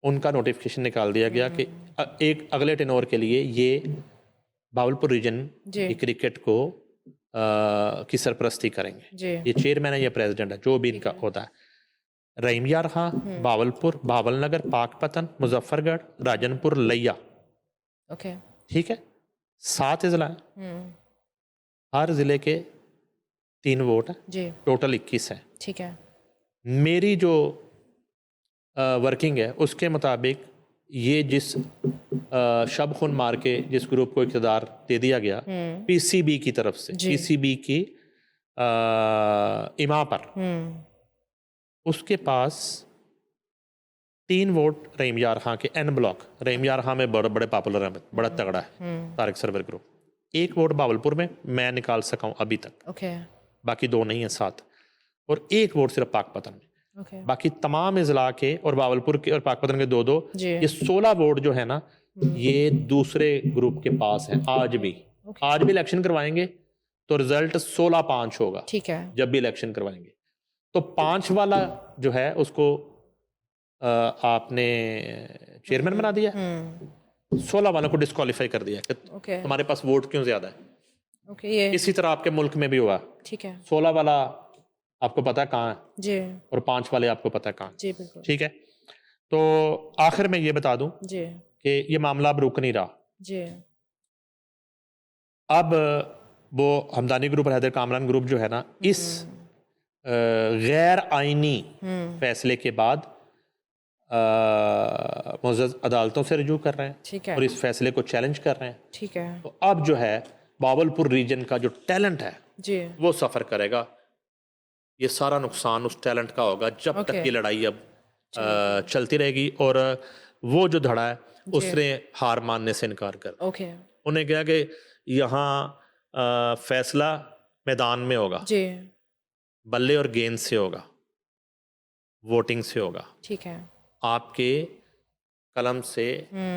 उनका नोटिफिकेशन निकाल दिया गया कि हुँ। एक अगले टेनोर के लिए ये बावलपुर रीजन जी। की क्रिकेट को की सरपरस्ती करेंगे। जी। ये चेयरमैन है, ये प्रेसिडेंट है, जो भी ठीक इनका है। होता है। रहीम यार खां, हुँ। बावलपुर, भावलनगर, पाकपतन, मुजफ्फरगढ़, राजनपुर, लिया, ओके। ठीक है। 7 अजला हैं, हुँ। हर ज़िले के 3 वोट हैं, जी। टोटल 21 हैं। ठीक है। मेरी जो वर्किंग है उसके मुताबिक ये जिस शब खुन मार के जिस ग्रुप को इक़्तिदार दे दिया गया हुँ। पीसीबी की तरफ से, जी। पीसीबी की इमा पर, हुँ। उसके पास 3 वोट रहीम यार खां के एन ब्लॉक, रहीम यार खां में बड़े बड़े पॉपुलर हैं, बड़ा तगड़ा है हुँ। तारिक सरवर ग्रुप। 1 वोट बावलपुर में मैं निकाल सका हूँ अभी तक, ओके। बाकी 2 नहीं है 7, और 1 वोट सिर्फ पाकपतन में। ओके। बाकी तमाम अजला के और बावलपुर के और पाकपतन के 2-2, जी। ये 16 वोट जो है ना हुँ। ये दूसरे ग्रुप के पास है आज भी। ओके। आज भी इलेक्शन करवाएंगे तो रिजल्ट 16-5 होगा, ठीक है। जब भी इलेक्शन करवाएंगे। तो 5 वाला जो है उसको आपने चेयरमैन बना दिया, हुँ। 16 वालों को डिस्क्वालीफाई कर दिया कि ओके। तुम्हारे पास वोट क्यों ज्यादा है। ओके, ये इसी तरह आपके मुल्क में भी हुआ, ठीक है। 16 वाला आपको पता है कहाँ है जी। और 5 वाले आपको पता है कहाँ है, जी, बिल्कुल। ठीक है। तो आखिर में ये बता दूं जी। कि ये मामला अब रुक नहीं रहा। जी। अब वो हमदानी ग्रुप और हैदर कामरान ग्रुप जो है ना इस गैर आइनी हुँ। फैसले के बाद मुअज़्ज़ज़ अदालतों से रजू कर रहे हैं ठीक है। और इस फैसले को चैलेंज कर रहे हैं। ठीक है। तो अब जो है बावलपुर रीजन का जो टैलेंट है जी। वो सफ़र करेगा। ये सारा नुकसान उस टैलेंट का होगा जब तक ओके। ये लड़ाई अब चलती रहेगी। और वो जो धड़ा है जी। उसने हार मानने से इनकार कर दिया। ओके। उन्हें कहा कि यहाँ फैसला मैदान में होगा, जी। बल्ले और गेंद से होगा, वोटिंग से होगा, ठीक है। आपके कलम से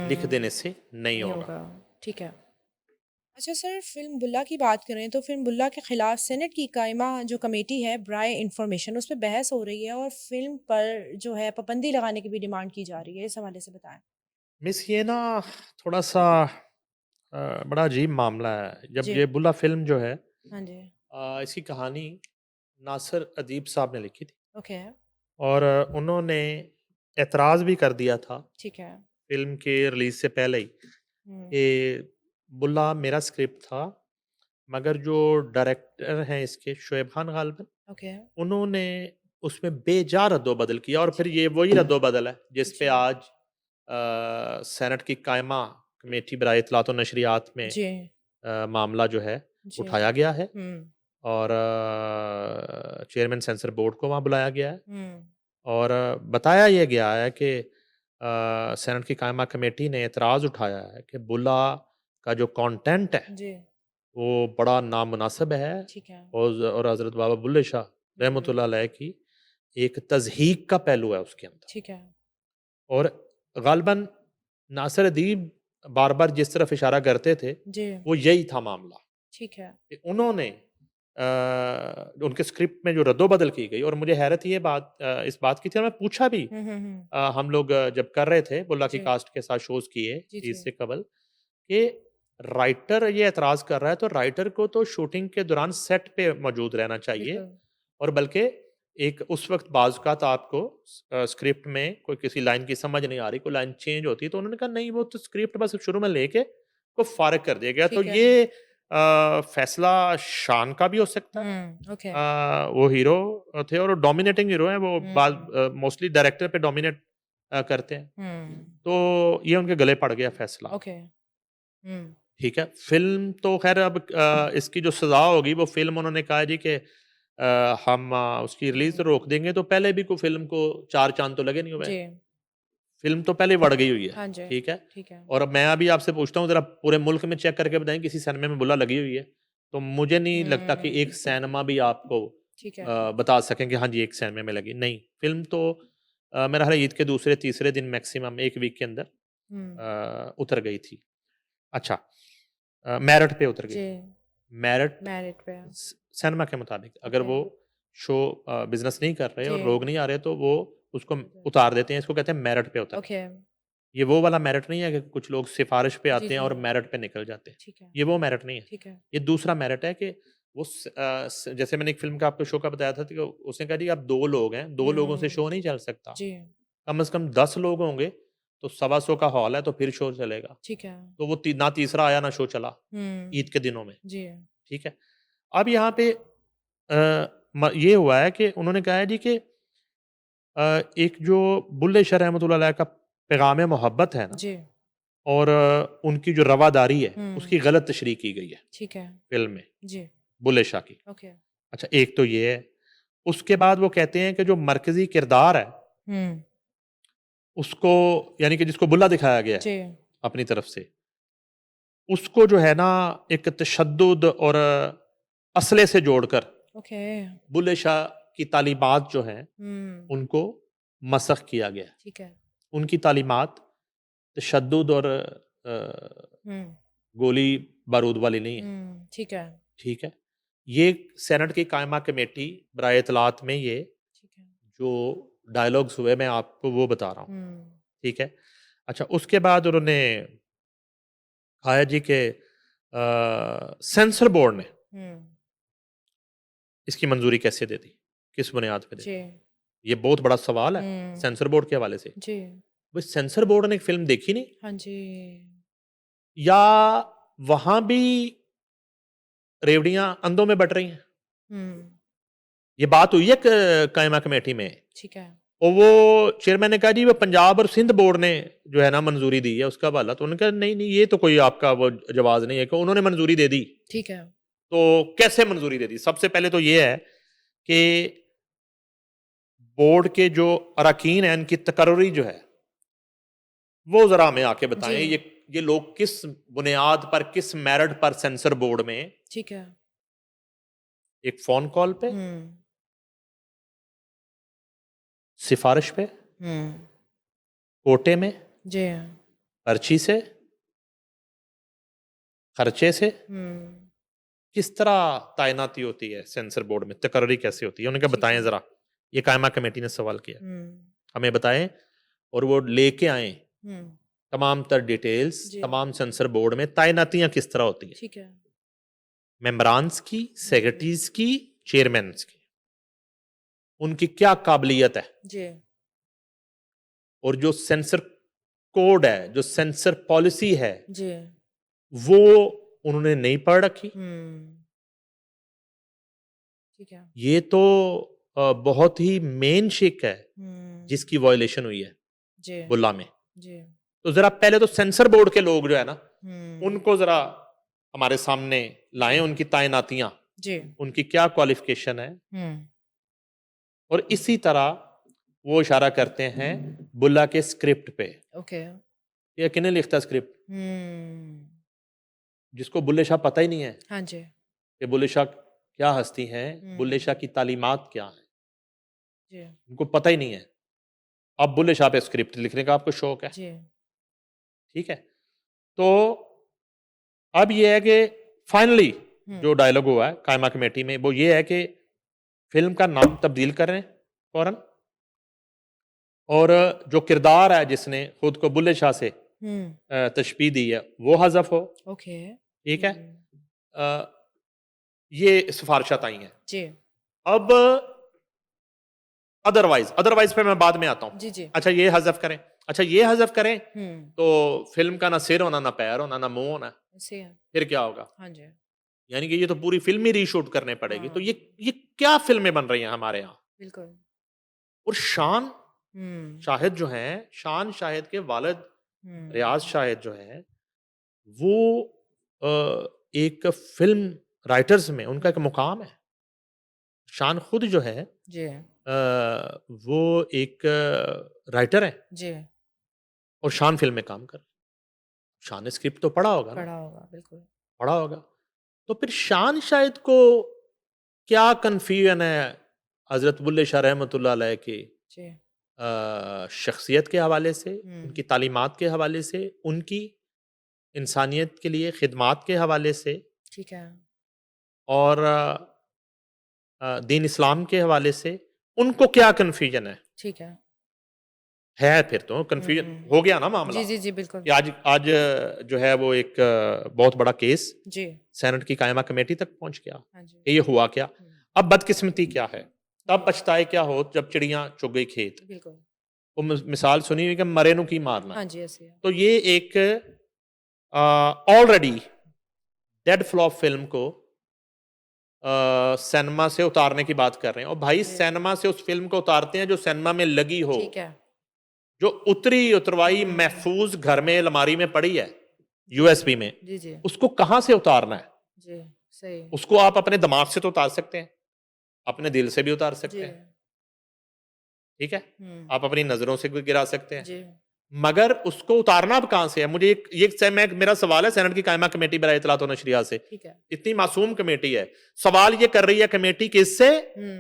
लिख देने से नहीं नहीं होगा। होगा। ठीक है। अच्छा सर, फ़िल्म बुल्ला की बात करें तो फ़िल्म बुल्ला के ख़िलाफ़ सेनेट की कायमा जो कमेटी है बराए इंफॉर्मेशन, उस पे बहस हो रही है और फ़िल्म पर जो है पाबंदी लगाने की भी डिमांड की जा रही है। इस हवाले से बताएँ। मिस ये ना थोड़ा सा बड़ा अजीब मामला है। जब जी। ये बुल्ला फिल्म जो है हाँ जी। इसकी कहानी नासिर अदीब साहब ने लिखी थी ओके। और उन्होंने एतराज़ भी कर दिया था ठीक है। फिल्म के रिलीज़ से पहले ही हुँ। कि बुल्ला मेरा स्क्रिप्ट था, मगर जो डायरेक्टर हैं इसके शोएब खान गालिबन, ओके। उन्होंने उसमें बेजा रद्दो-बदल किया और फिर ठीक। ये वही रद्दो-बदल है जिस पे जी। आज सेनेट की कायमा कमेटी बराए इत्तलात और नशरियात में जी। मामला जो है जी। उठाया गया है हुँ। और चेयरमैन सेंसर बोर्ड को वहाँ बुलाया गया है हुँ। और बताया ये गया है कि सेनेट की कायमा कमेटी ने एतराज़ उठाया है कि बुल्ला का जो कंटेंट है जी। वो बड़ा नामुनासिब है ठीक है। और हज़रत बाबा बुल्ले शाह हुँ। रहमतुल्लाह अलैह की एक तज़हीक का पहलू है उसके अंदर। ठीक है। और गालिबन नासिर अदीब बार-बार जिस तरफ इशारा करते थे, जी। वो यही था मामला ठीक है। कि उन्होंने उनके स्क्रिप्ट में जो रद्दो-बदल की गई और मुझे हैरत ये बात इस बात की थी और मैं पूछा भी हुँ, हुँ, हुँ। हम लोग जब कर रहे थे बुल्ला की जी। कास्ट के साथ शोज़ किए जी, ईद जी। से कबल कि राइटर ये एतराज़ कर रहा है तो राइटर को तो शूटिंग के दौरान सेट पे मौजूद रहना चाहिए बिल्कुल। और बल्कि एक उस वक़्त बाज़-औक़ात आपको स्क्रिप्ट में कोई किसी लाइन की समझ नहीं आ रही, कोई लाइन चेंज होती है तो उन्होंने कहा नहीं वो तो स्क्रिप्ट बस शुरू में लेके को फ़ारिग कर दिया गया। तो ठीक है। ये फ़ैसला शान का भी हो सकता है। हुँ। ओके। वो हीरो थे और डोमिनेटिंग हीरो हैं वो हुँ। मोस्टली डायरेक्टर पे डोमिनेट करते हैं। हम्म। तो ये उनके गले पड़ गया फैसला। ओके। हम्म। ठीक है, फ़िल्म तो ख़ैर अब इसकी जो सज़ा होगी वो फ़िल्म उन्होंने कहा है जी कि हम उसकी रिलीज़ रोक देंगे, तो पहले भी कोई फ़िल्म को 4 चाँद तो लगे नहीं हुए हैं। जी। फ़िल्म तो पहले बढ़ गई हुई है, हाँ जी। ठीक है? ठीक है। और अब मैं अभी आपसे पूछता हूँ ज़रा पूरे मुल्क में चेक करके बताएँ किसी सिनेमा में बुला लगी हुई है? तो मुझे नहीं लगता कि एक हम्म। सिनेमा भी आपको ठीक है। बता सकें कि हाँ जी, एक सिनेमा में लगी। नहीं, फ़िल्म तो मेरा ख़्याल है ईद के दूसरे, तीसरे दिन मैक्सिमम 1 वीक के अंदर हम्म। उतर गई थी। अच्छा मेरिट पे उतर गई जी। थी। मेरिट मैरिड पे। सिनेमा के मुताबिक अगर ओके। वो शो बिजनेस नहीं कर रहे जी। और लोग नहीं आ रहे तो वो उसको उधर। उतार देते हैं, इसको कहते हैं मेरिट पे उतर ओके। ये वो वाला मेरिट नहीं है कि कुछ लोग सिफारिश पे जी आते हैं जी। और मेरिट पे निकल जाते हैं। ठीक है। ये वो मेरिट नहीं है। ठीक है। ये दूसरा मेरिट है कि वो जैसे मैंने एक फिल्म का आपको शो का बताया था कि उसने कहा जी आप 2 लोग हैं, 2 लोगों से शो हम्म। नहीं चल सकता, जी। कम से कम 10 लोग होंगे तो 125 का हॉल है तो फिर शो चलेगा। ठीक है। तो वो ना तीसरा आया ना शो चला हम्म। ईद के दिनों में। जी। ठीक है। अब यहाँ पे ये हुआ है कि उन्होंने कहा है जी कि एक जो बुल्ले शाह रहमतुल्लाह अलैह का पैगाम मोहब्बत है ना जी। और उनकी जो रवादारी है हम्म। उसकी गलत तशरीह की गई है ठीक है। फिल्म में जी। बुल्ले शाह की। ओके। अच्छा एक तो ये है, उसके बाद वो कहते हैं कि जो मरकजी किरदार है हम्म। उसको यानी कि जिसको बुल्ला दिखाया गया है जी। अपनी तरफ से, उसको जो है ना एक तशद्दुद और असले से जोड़कर ओके। बुल्ले शाह की तालीमात जो हैं हम्म। उनको मसख किया गया है। ठीक है। उनकी तालीमात तशद्दुद और हम्म। गोली बारूद वाली नहीं है, ठीक है। ठीक है? ये सेनेट की कायमा कमेटी बराए इत्तलात में ये ठीक है। जो डायलॉग्स हुए मैं आपको वो बता रहा हूँ, हम्म। ठीक है? अच्छा उसके बाद उन्होंने कहा जी कि सेंसर बोर्ड ने हम्म। इसकी मंजूरी कैसे दे दी? किस बुनियाद पे दे जी। दी? ये बहुत बड़ा सवाल है हम्म। सेंसर बोर्ड के हवाले से। जी। भाई सेंसर बोर्ड ने एक फ़िल्म देखी नहीं हाँ जी। या वहाँ भी रेवड़ियाँ अंधों में बँट रही हैं? हम्म। ये बात हुई है क कायमा कमेटी में ठीक है। और वो चेयरमैन ने कहा जी वो पंजाब और सिंध बोर्ड ने जो है ना मंजूरी दी है उसका हवाला, तो उन्होंने कहा नहीं, नहीं ये तो कोई आपका वो जवाज़ नहीं है कि उन्होंने मंजूरी दे दी। ठीक है। तो कैसे मंजूरी दे दी? सबसे पहले तो ये है कि बोर्ड के जो अरकान हैं इनकी तकर्री जो है वो ज़रा हमें आके जी। बताएँ ये लोग किस बुनियाद पर, किस मेरिट पर सेंसर बोर्ड में ठीक है। एक फ़ोन कॉल पे, हम्म। सिफ़ारिश पे, हम्म। कोटे में, जी। पर्ची से, खर्चे से हम्म। किस तरह तैनाती होती है सेंसर बोर्ड में? तकर्री कैसे होती है? उन्होंने कहा ठीक बताएँ है। ज़रा। ये कायमा कमेटी ने सवाल किया। हम्म। हमें बताएँ और वो लेके आएँ हम्म। तमाम तर डिटेल्स, जी। तमाम सेंसर बोर्ड में तैनातियाँ किस तरह होती हैं? ठीक है। मेंबरान्स की, जी। सेक्रेटरीज़ की, चेयरमैन्स की। उनकी क्या काबिलियत है? जी। और जो सेंसर कोड है, जो सेंसर पॉलिसी है, जी। वो उन्होंने नहीं पढ़ रखी। हम्म। ठीक है। ये तो बहुत ही मेन शिक है हम्म। जिसकी वायलेशन हुई है जी। बुल्ला में। जी। तो ज़रा पहले तो सेंसर बोर्ड के लोग जो है ना, हम्म। उनको ज़रा हमारे सामने लाएँ उनकी तैनातियाँ, जी। उनकी क्या क्वालिफ़िकेशन है हम्म। और इसी तरह वो इशारा करते हैं बुल्ला के स्क्रिप्ट पे। ओके। ये किन्हें लिखता स्क्रिप्ट? हम्म। जिसको बुल्ले शाह पता ही नहीं है हाँ जी। कि बुल्ले शाह क्या हस्ती हैं, बुल्ले शाह हम्म। की तालीमात क्या हैं, जी। उनको पता ही नहीं है। अब बुल्ले शाह पे स्क्रिप्ट लिखने का आपको शौक है, जी। ठीक है? तो अब ये है कि फाइनली जो हम्म। डायलॉग हुआ है कायमा कमेटी में वो ये है कि फ़िल्म का नाम तब्दील करें फ़ौरन और जो किरदार है जिसने खुद को बुल्ले शाह से हम्म। तशबीह दी है वो हज़फ हो, ओके। ठीक है? अ, ये सिफ़ारिशात आई हैं। जी। अब अदरवाइज़ अदरवाइज़ पे मैं बाद में आता हूँ। जी। जी। अच्छा ये हज़फ करें, अच्छा ये हज़फ करें हम्म। तो फ़िल्म का ना सिर होना, ना पैर होना, ना मुँह होना, ऐसे है। फिर क्या होगा? हाँ जी। यानी कि ये तो पूरी फ़िल्म ही रीशूट करनी पड़ेगी। तो हाँ। ये क्या फ़िल्में बन रही हैं हमारे यहाँ? बिल्कुल। और शान शाहिद जो हैं, शान शाहिद के वालिद रियाज हम्म शाहिद जो हैं, वो एक फ़िल्म राइटर्स में उनका एक मुकाम है। शान खुद जो है जी वो एक राइटर हैं जी और शान फ़िल्म में काम कर रहे हैं। शान ने स्क्रिप्ट तो पढ़ा होगा ना, पढ़ा होगा बिल्कुल पढ़ा होगा। तो फिर शान शाहिद को क्या कन्फ्यूजन है हज़रत बुल्ले शाह रहमतुल्लाह अलैह की जी शख्सियत के हवाले से, हम्म उनकी तालीमात के हवाले से, उनकी इंसानियत के लिए खिदमात के हवाले से ठीक है और दीन इस्लाम के हवाले से उनको क्या कन्फ्यूजन ठीक है है फिर तो कन्फ्यूजन हो गया ना मामला जी जी जी बिल्कुल कि आज आज जो है वो एक बहुत बड़ा केस जी सेनेट की कायमा कमेटी तक पहुंच गया हाँ जी कि ये हुआ क्या। हम्म, अब बदकिस्मती क्या है, तब पछताए क्या हो जब चिड़ियां चुग गई खेत। बिल्कुल वो मिसाल सुनी हुई कि मरे नु की मारना। हाँ जी ऐसे है तो ये एक ऑलरेडी डेड फ्लॉप फिल्म को सिनेमा से उतारने की बात कर रहे हैं और भाई जी सिनेमा से उस फिल्म को उतारते हैं जो सिनेमा में लगी हो, ठीक है जो उतरी उतरवाई महफूज घर में अलमारी में पड़ी है यूएसबी में, जी जी उसको कहां से उतारना है। जी सही उसको आप अपने दिमाग से तो उतार सकते हैं, अपने दिल से भी उतार सकते जी हैं, ठीक है, हम्म आप अपनी नजरों से भी गिरा सकते हैं, जी मगर उसको उतारना अब कहां से है। मुझे मेरा सवाल है सेनेट की कायमा कमेटी बराए इत्तलात व नशरियात से, ठीक है इतनी मासूम कमेटी है, सवाल ये कर रही है कमेटी किससे,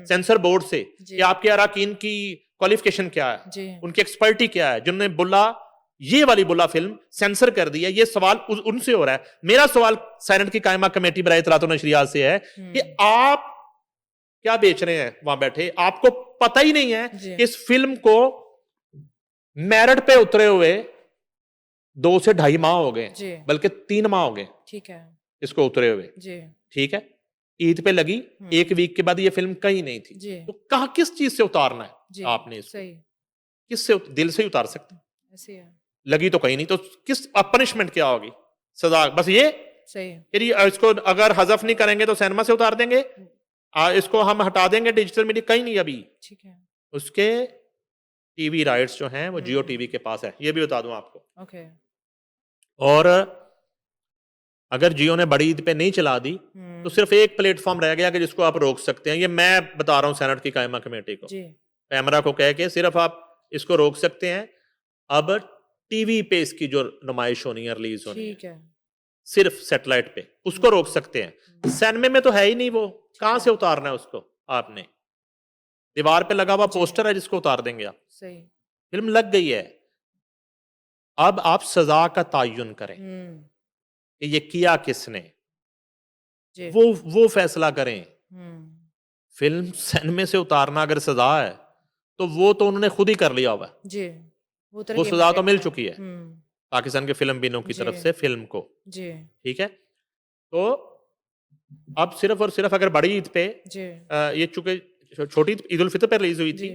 सेंसर बोर्ड से, जी कि आपके अराकीन की क्वालिफिकेशन क्या है, जी उनकी एक्सपर्टी क्या है, जिन्होंने बुल्ला ये वाली बुल्ला फिल्म सेंसर कर दी है। ये सवाल उनसे हो रहा है। मेरा सवाल सेनेट की कायमा कमेटी बराए इत्तलात व नशरियात से है कि आप क्या बेच रहे हैं वहां बैठे, आपको पता ही नहीं है जी कि इस फिल्म को मेरिट पे उतरे हुए 2 से ढाई माह हो गए, जी बल्कि 3 माह हो गए ठीक है इसको उतरे हुए, जी ठीक है। ईद पे लगी, एक वीक के बाद ये फिल्म कहीं नहीं थी। जी तो कहा किस चीज से उतारना है जी आपने इसको, सही किससे दिल से ही उतार सकते हैं। ऐसे है लगी तो कहीं नहीं, तो किस पनिशमेंट क्या होगी, सजा बस ये सही फिर इसको अगर हजफ नहीं करेंगे तो सिनेमा से उतार देंगे, इसको हम हटा देंगे डिजिटल मीडिया, कहीं नहीं अभी ठीक है उसके टीवी राइट्स जो हैं वो जियो टीवी के पास है, ये भी बता दूं आपको। ओके और अगर जियो ने बड़ी ईद पे नहीं चला दी तो सिर्फ एक प्लेटफॉर्म रह गया कि जिसको आप रोक सकते हैं। ये मैं बता रहा हूं सेनेट की कायमा कमेटी को, जी कैमरा को कह के सिर्फ आप इसको रोक सकते हैं। अब टीवी पे इसकी जो नुमाइश होनी है, रिलीज होनी है, ठीक है सिर्फ सैटेलाइट पे उसको रोक सकते हैं। सिनेमा में तो है ही नहीं, वो कहां से उतारना है उसको आपने। दीवार पे लगा हुआ जी पोस्टर है जिसको उतार देंगे आप, सही फिल्म लग गई है। अब आप सजा का तयन करें कि ये किया किसने, जी वो फैसला करें। हम्म फिल्म सिनेमा से उतारना अगर सजा है तो वो तो उन्होंने खुद ही कर लिया हुआ है। जी वो उतर वो के सजा तो मिल इमीडिएट है चुकी है पाकिस्तान के फिल्म बिनों की जी तरफ से फिल्म को, जी ठीक है। तो अब सिर्फ और सिर्फ अगर बड़ी ईद पे जी ये चूंकि छोटी ईद उल फितर पे रिलीज हुई थी जी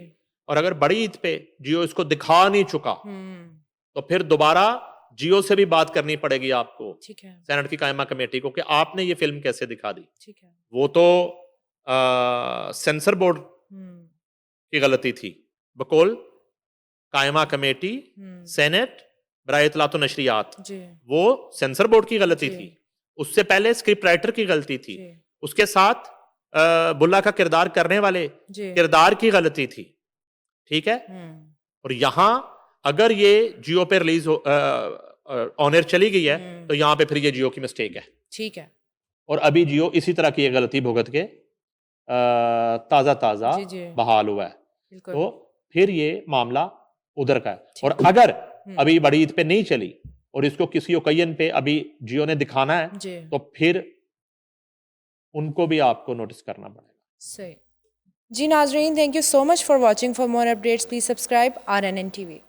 और अगर बड़ी ईद पे जियो इसको दिखा नहीं चुका हम्म तो फिर दोबारा जियो से भी बात करनी पड़ेगी आपको, ठीक है सेनेट की कायमा कमेटी को, कि आपने ये फिल्म कैसे दिखा दी। ठीक है वो तो सेंसर बोर्ड हम्म की गलती थी, बकौल कायमा कमेटी सेनेट बराए इत्तलात व नशरियात, जी वो सेंसर बोर्ड की गलती जी थी। उससे पहले स्क्रिप्ट राइटर की गलती थी, जी उसके साथ बुल्ला का किरदार करने वाले जी किरदार की गलती थी, ठीक है। और यहां अगर ये जियो पे रिलीज ऑन एयर चली गई है तो यहां पे फिर ये जियो की मिस्टेक है। ठीक है और अभी जियो इसी तरह की ये गलती भुगत के ताजा ताजा जी जी बहाल हुआ है। बिल्कुल तो फिर ये मामला उधर का है। और ठीक अगर अभी बड़ी ईद पे नहीं चली और इसको किसी ओकेजन पे अभी जियो ने दिखाना है जी तो फिर उनको भी आपको नोटिस करना पड़ेगा। सही जी नाजरीन thank you so much for watching for more updates please subscribe RNN TV